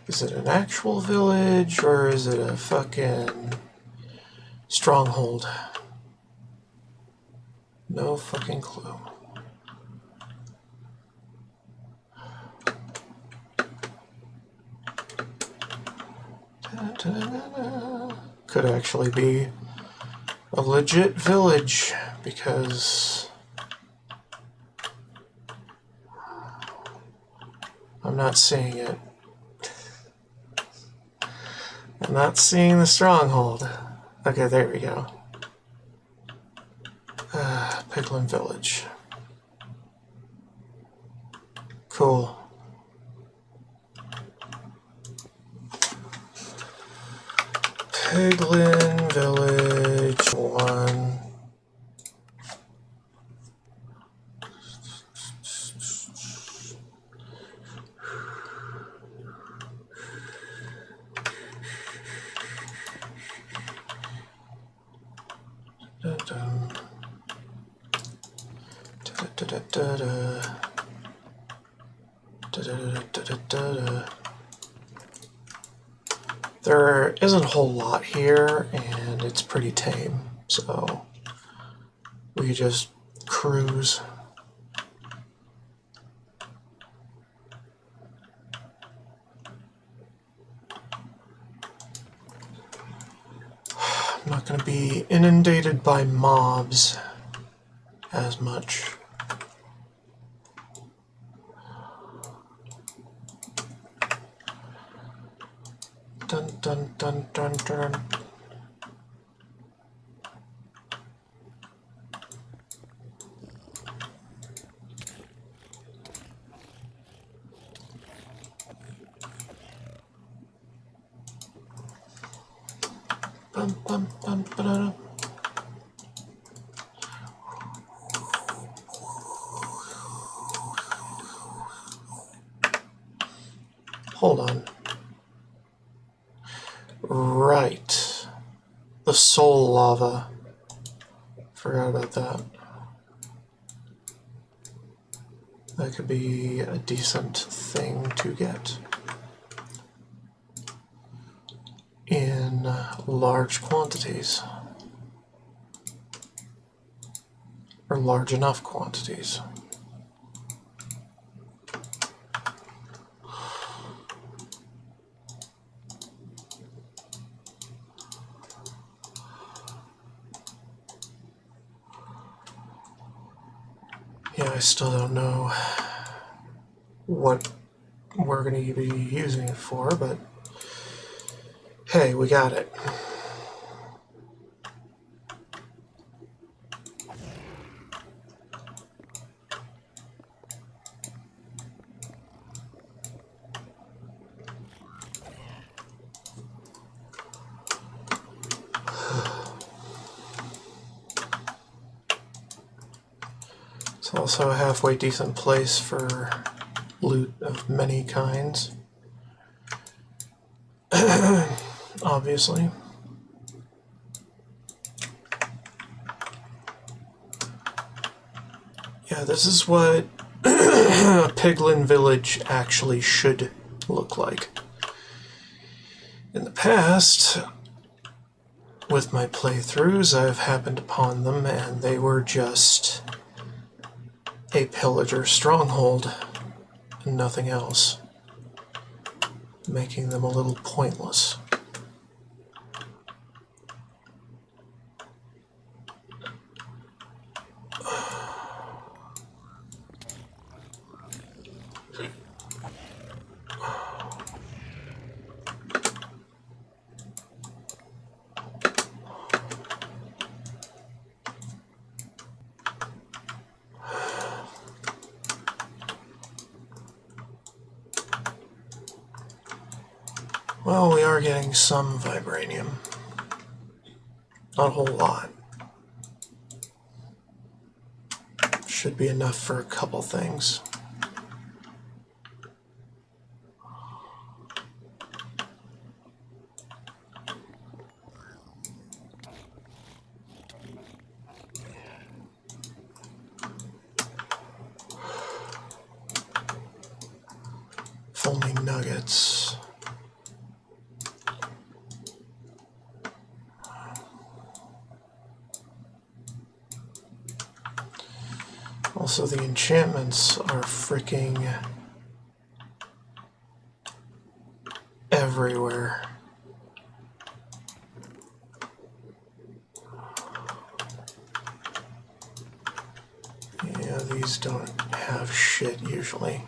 Is it an actual village or is it a fucking stronghold? No fucking clue. Could actually be a legit village because I'm not seeing it. I'm not seeing the stronghold. Okay, there we go. Piglin Village. Cool. Piglin Village 1. Da-dum. Da-da-da-da-da. There isn't a whole lot here, and it's pretty tame, so we just cruise. I'm not going to be inundated by mobs as much. Dun dun dun dun dun. Bum, bum, bum, ba-da-da. Hold on. Right. The soul lava. Forgot about that. That could be a decent thing to get in large quantities, or large enough quantities. Yeah, I still don't know what we're going to be using it for, but hey, we got it. It's also a halfway decent place for loot of many kinds. Obviously. Yeah, this is what a piglin village actually should look like. In the past, with my playthroughs, I've happened upon them and they were just a pillager stronghold and nothing else, making them a little pointless. Well, we are getting some vibranium. Not a whole lot. Should be enough for a couple things. If only nuggets. Also, the enchantments are freaking everywhere. Yeah, these don't have shit usually.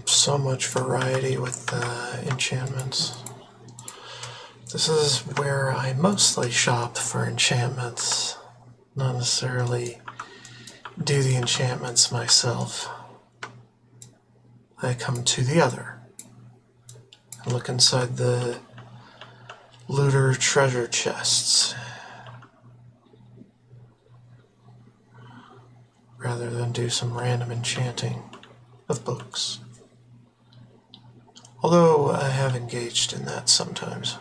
So much variety with the enchantments. This is where I mostly shop for enchantments, not necessarily do the enchantments myself. I come to the other and look inside the Looter treasure chests. Rather than do some random enchanting of books. Although I have engaged in that sometimes.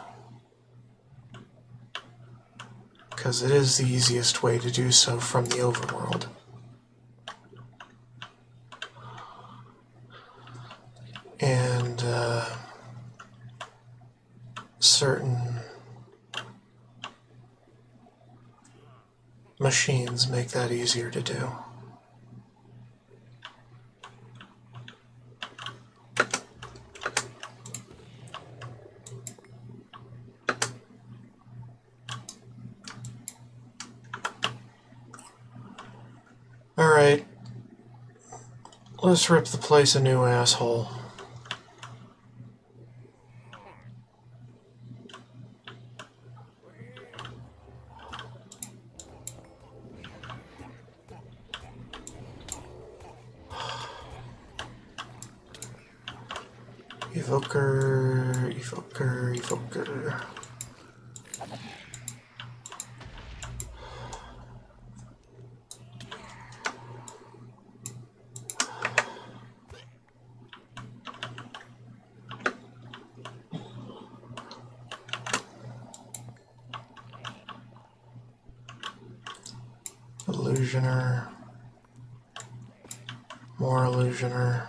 Because it is the easiest way to do so from the overworld. And certain machines make that easier to do. Alright, let's rip the place a new asshole. Evoker, evoker, evoker. Illusioner. More illusioner.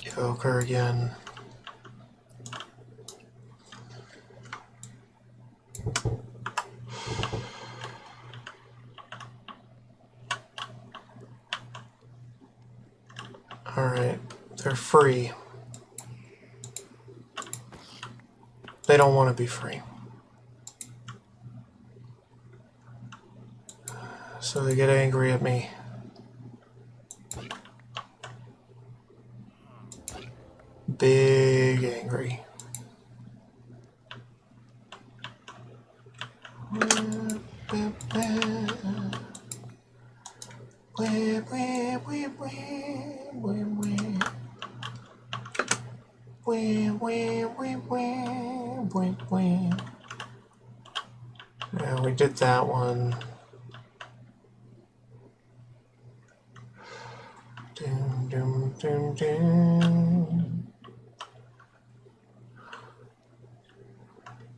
Evoker again. Alright, they're free. They don't want to be free. So they get angry at me. Big angry. Yeah, we did that one. Doom, doom, doom, doom.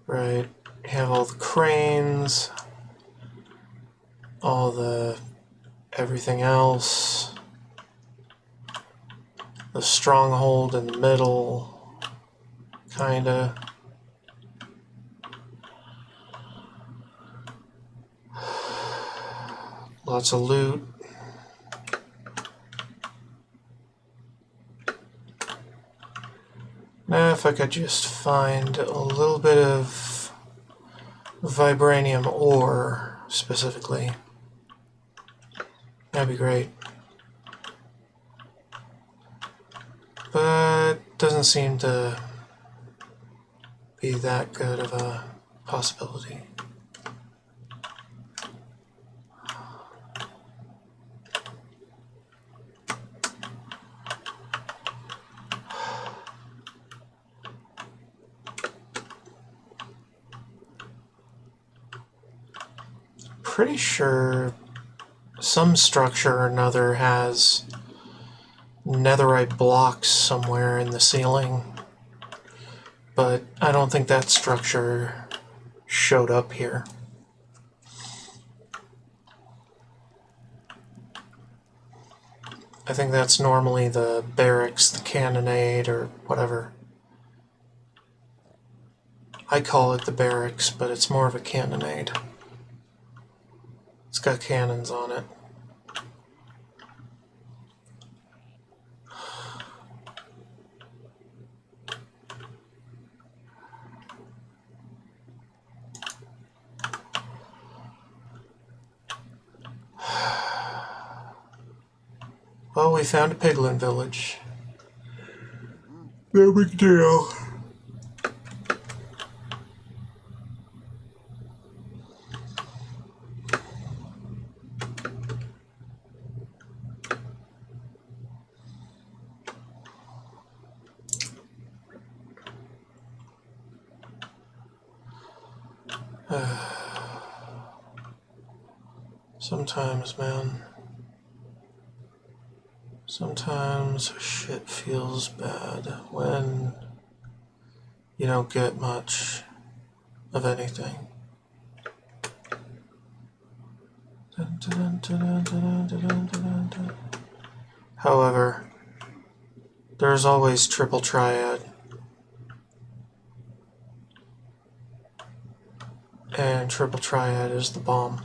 Right, you have all the cranes, all the everything else, the stronghold in the middle, kinda. Lots of loot. Now if I could just find a little bit of vibranium ore, specifically, that'd be great. But doesn't seem to be that good of a possibility. Pretty sure some structure or another has netherite blocks somewhere in the ceiling, but I don't think that structure showed up here. I think that's normally the barracks, the cannonade, or whatever. I call it the barracks, but it's more of a cannonade. It's got cannons on it. Well, we found a piglin village. No big deal. Sometimes, man. Sometimes shit feels bad when you don't get much of anything. However, there's always triple triad. And triple triad is the bomb.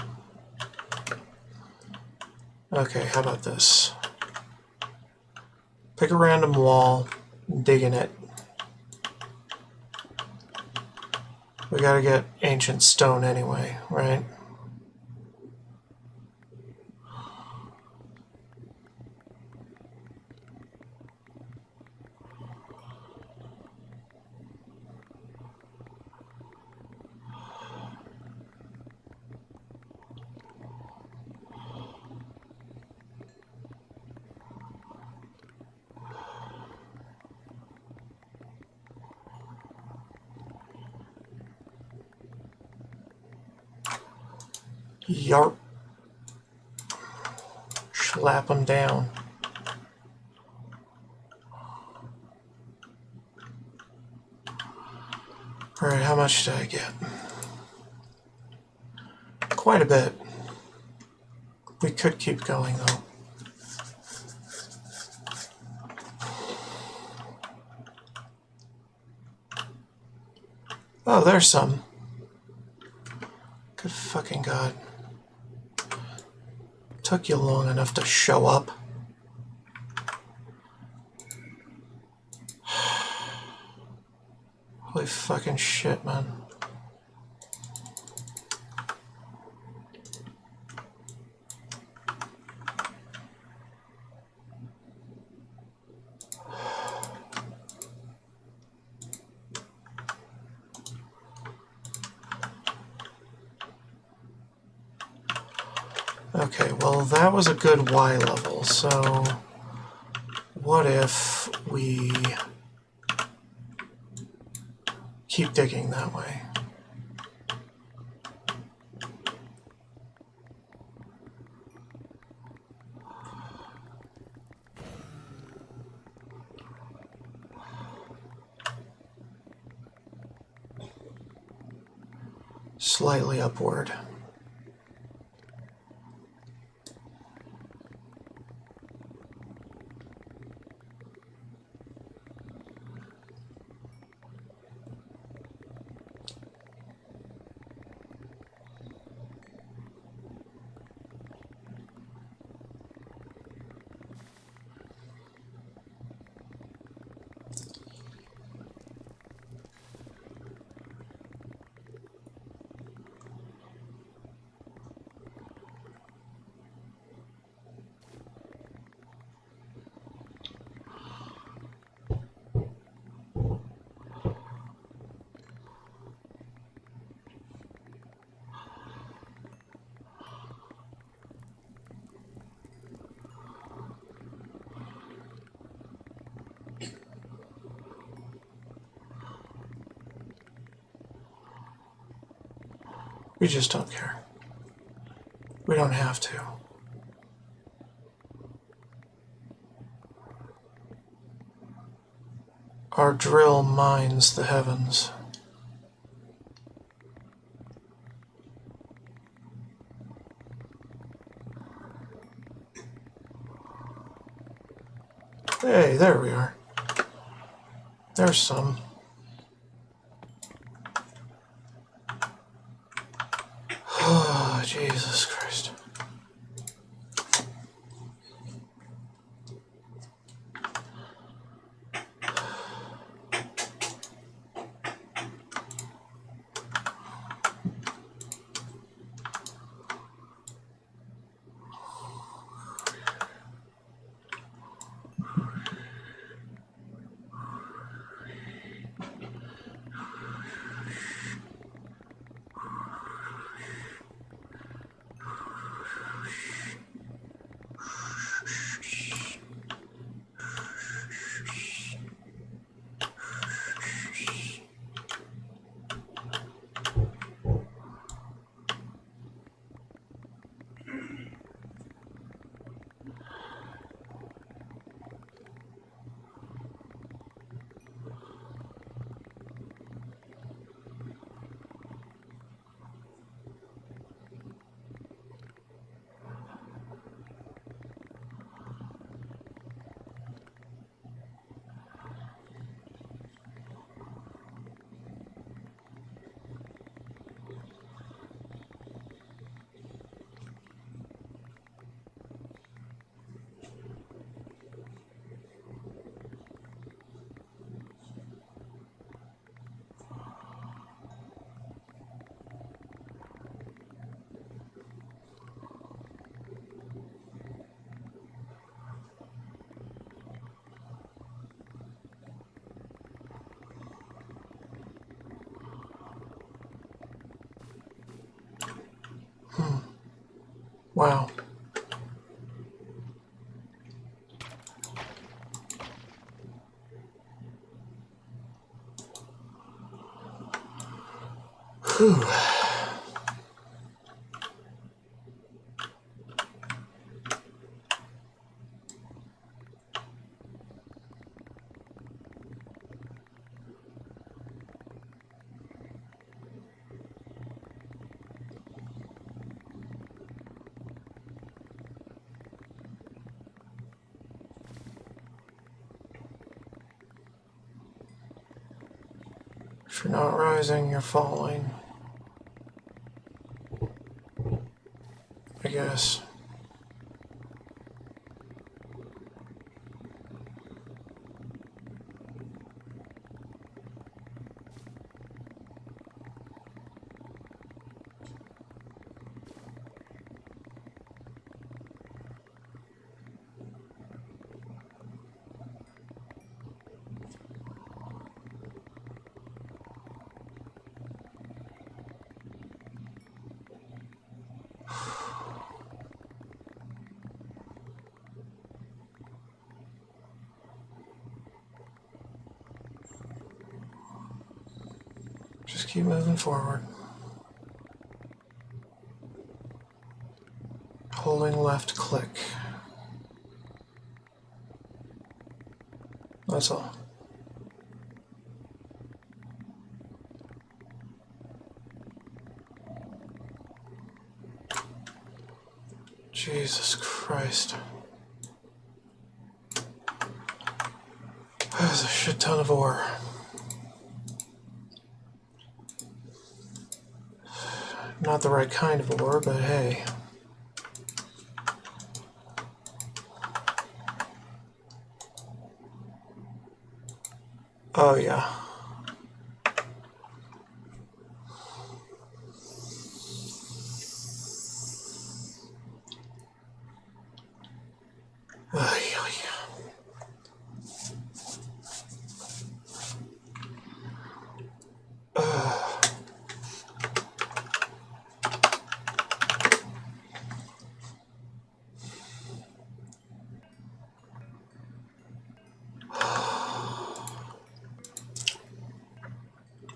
Okay, how about this? Pick a random wall, dig in it. We gotta get ancient stone anyway, right? Yarp. Slap them down. Alright, how much did I get? Quite a bit. We could keep going though. Oh, there's some. Good fucking God. Took you long enough to show up. Holy fucking shit, man. Okay, well that was a good Y level, so what if we keep digging that way? Slightly upward. We just don't care. We don't have to. Our drill mines the heavens. Hey, there we are. There's some. Oh, Jesus Christ. Wow. Whew. If you're not rising, you're falling. I guess. Just keep moving forward. Holding left click. That's all. Jesus Christ. There's a shit ton of ore. Not the right kind of ore, but hey. Oh yeah.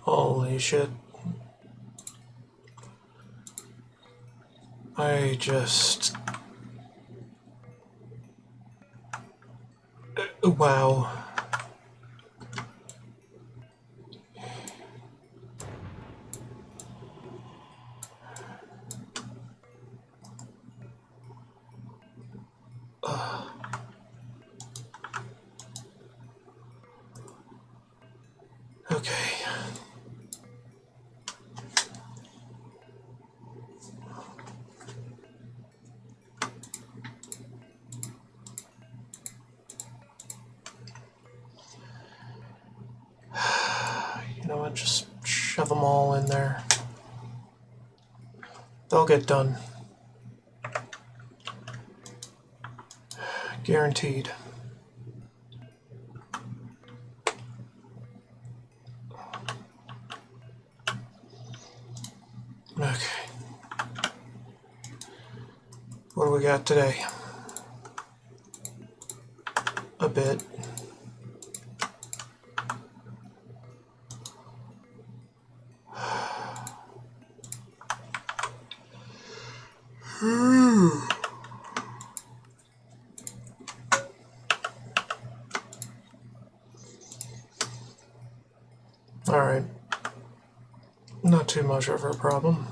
Holy shit. I just... Wow. Okay. You know what, just shove them all in there. They'll get done. Guaranteed. Okay. What do we got today? A bit. Alright. Not too much of a problem.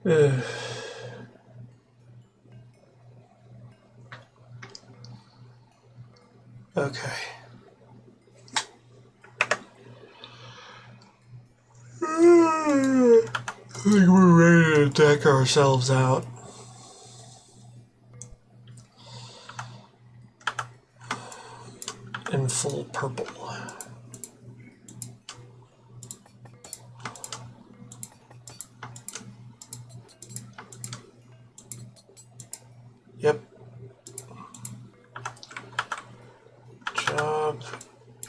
Ugh. Okay. I think we're ready to deck ourselves out. In full purple.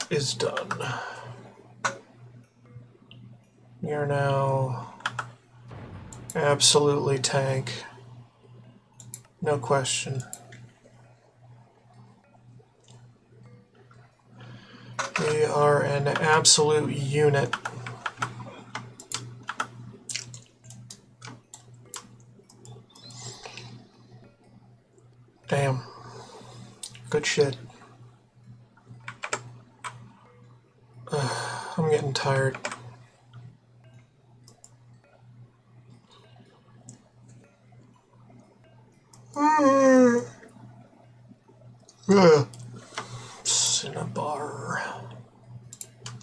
is done. We are now absolutely tank. No question. We are an absolute unit. Damn. Good shit. I'm getting tired. Cinnabar.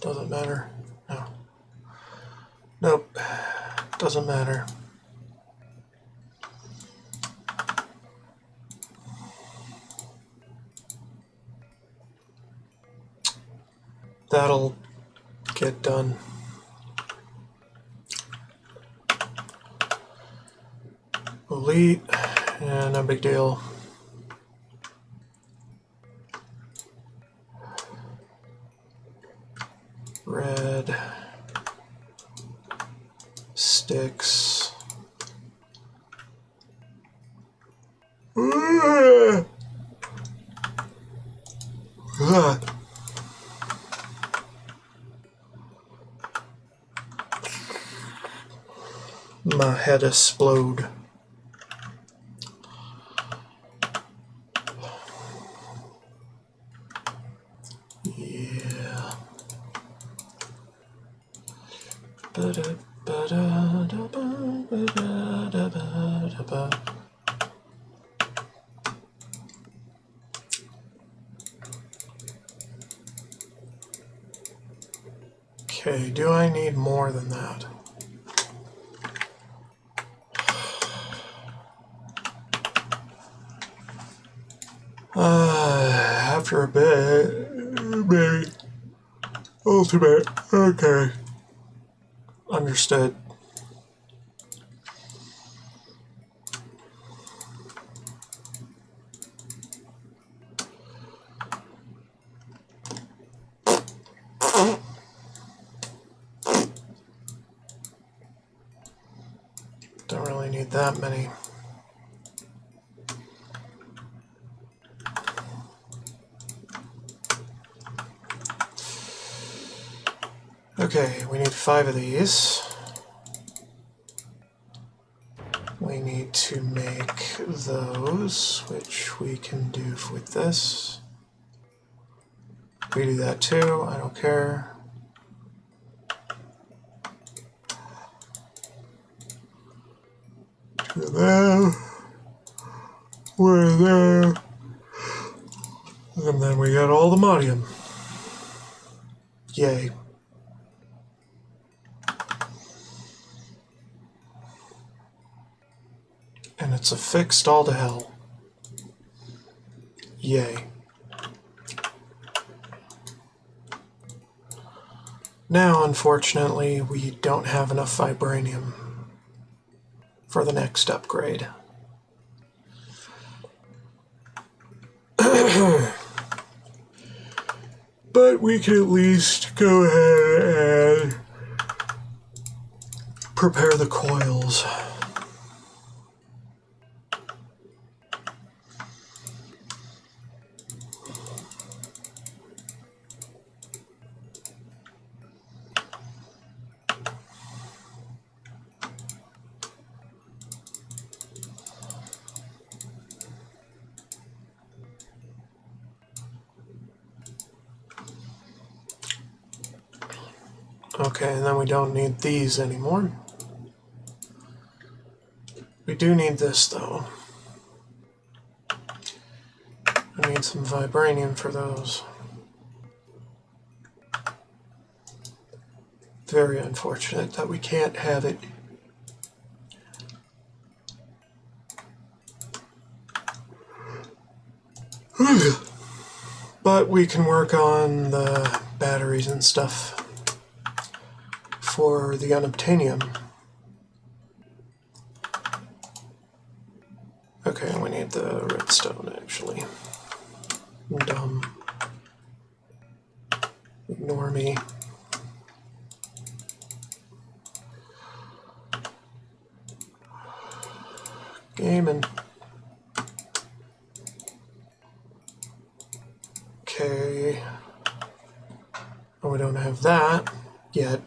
Doesn't matter. No. Nope. Doesn't matter. That'll get done. Elite. Yeah, no big deal. Red. Sticks. My head explode. Yeah. Okay, do I need more than that? After a bit, maybe. Ultimate. Okay. Understood. Don't really need that many. Okay, we need 5 of these. We need to make those, which we can do with this. We do that too, I don't care. To there, we're there, and then we got all the modium. Yay. And it's affixed all to hell. Yay. Now, unfortunately, we don't have enough vibranium for the next upgrade. But we can at least go ahead and prepare the coils. Okay, and then we don't need these anymore. We do need this, though. I need some vibranium for those. Very unfortunate that we can't have it. But we can work on the batteries and stuff for the unobtainium. Okay, we need the redstone, actually. Dumb. Ignore me. Gaming. Okay. Oh, we don't have that yet.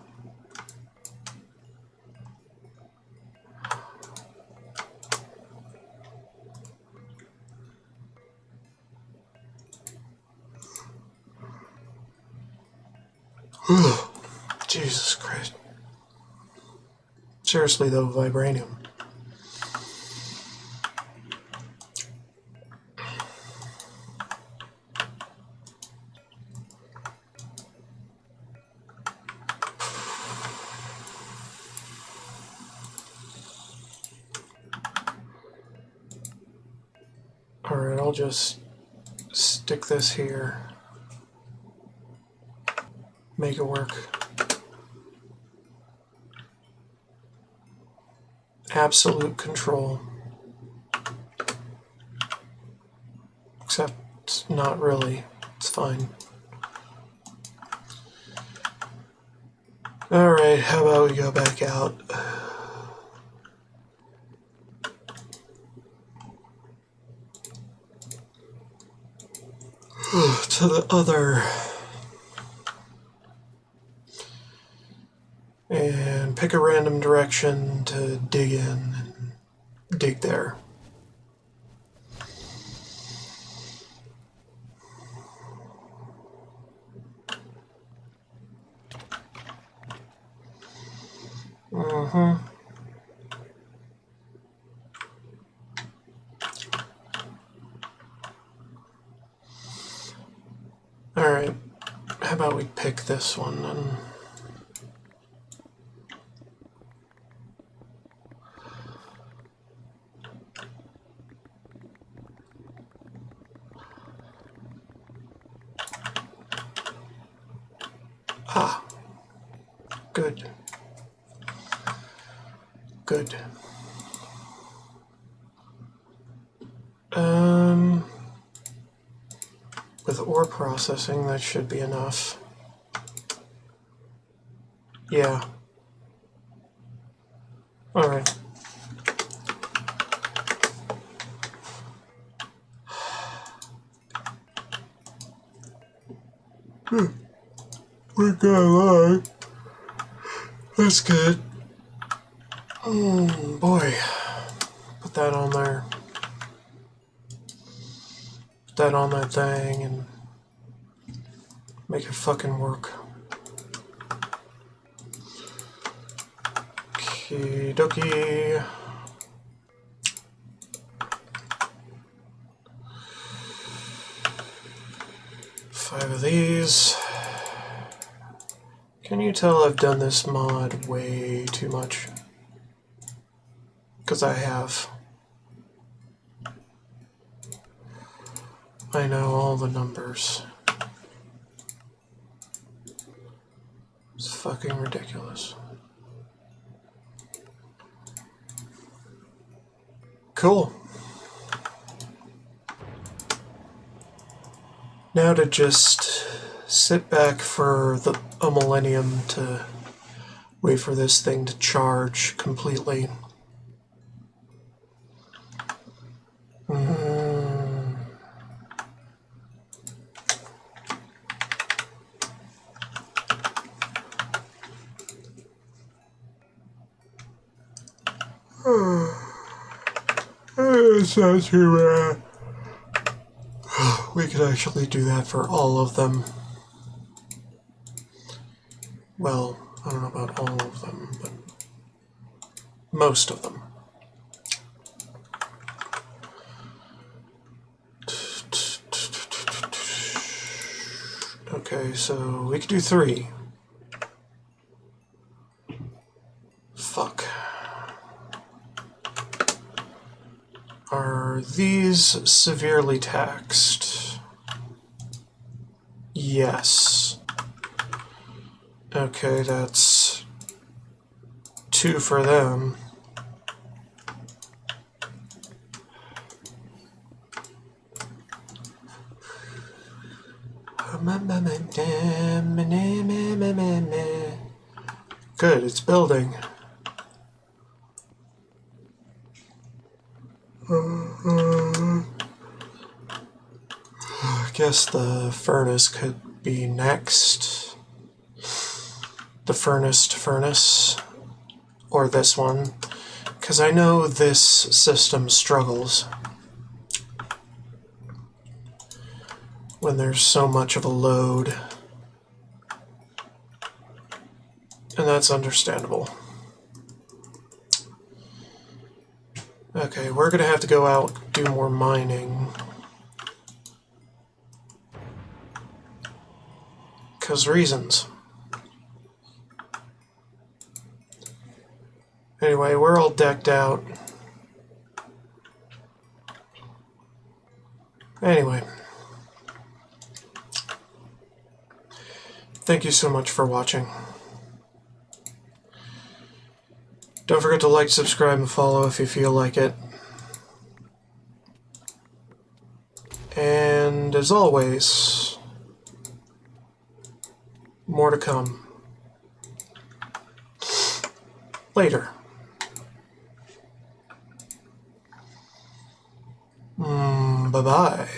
Jesus Christ. Seriously though, vibranium. Alright, I'll just stick this here. Make it work. Absolute control. Except, not really. It's fine. Alright, how about we go back out? To the other. And pick a random direction to dig in and dig there. Alright, how about we pick this one then? Ah, good. Good. With ore processing, that should be enough. Yeah. Alright. We're gonna lie. That's good. Boy. Put that on there. Put that on that thing and make it fucking work. Okie dokie. Five of these. Can you tell I've done this mod way too much? Because I have. I know all the numbers. It's fucking ridiculous. Cool. Now to just sit back for a millennium to wait for this thing to charge completely. It's not too bad. We could actually do that for all of them. Well, I don't know about all of them, but most of them. Okay, so we could do 3. Fuck. Are these severely taxed? Yes. Okay, that's 2 for them. Good, it's building. I guess the furnace could be next. The furnace. Or this one. Because I know this system struggles when there's so much of a load. And that's understandable. Okay, we're going to have to go out and do more mining. Because reasons. Anyway, we're all decked out. Anyway. Thank you so much for watching. Don't forget to like, subscribe, and follow if you feel like it. And as always, more to come. Later. Bye-bye.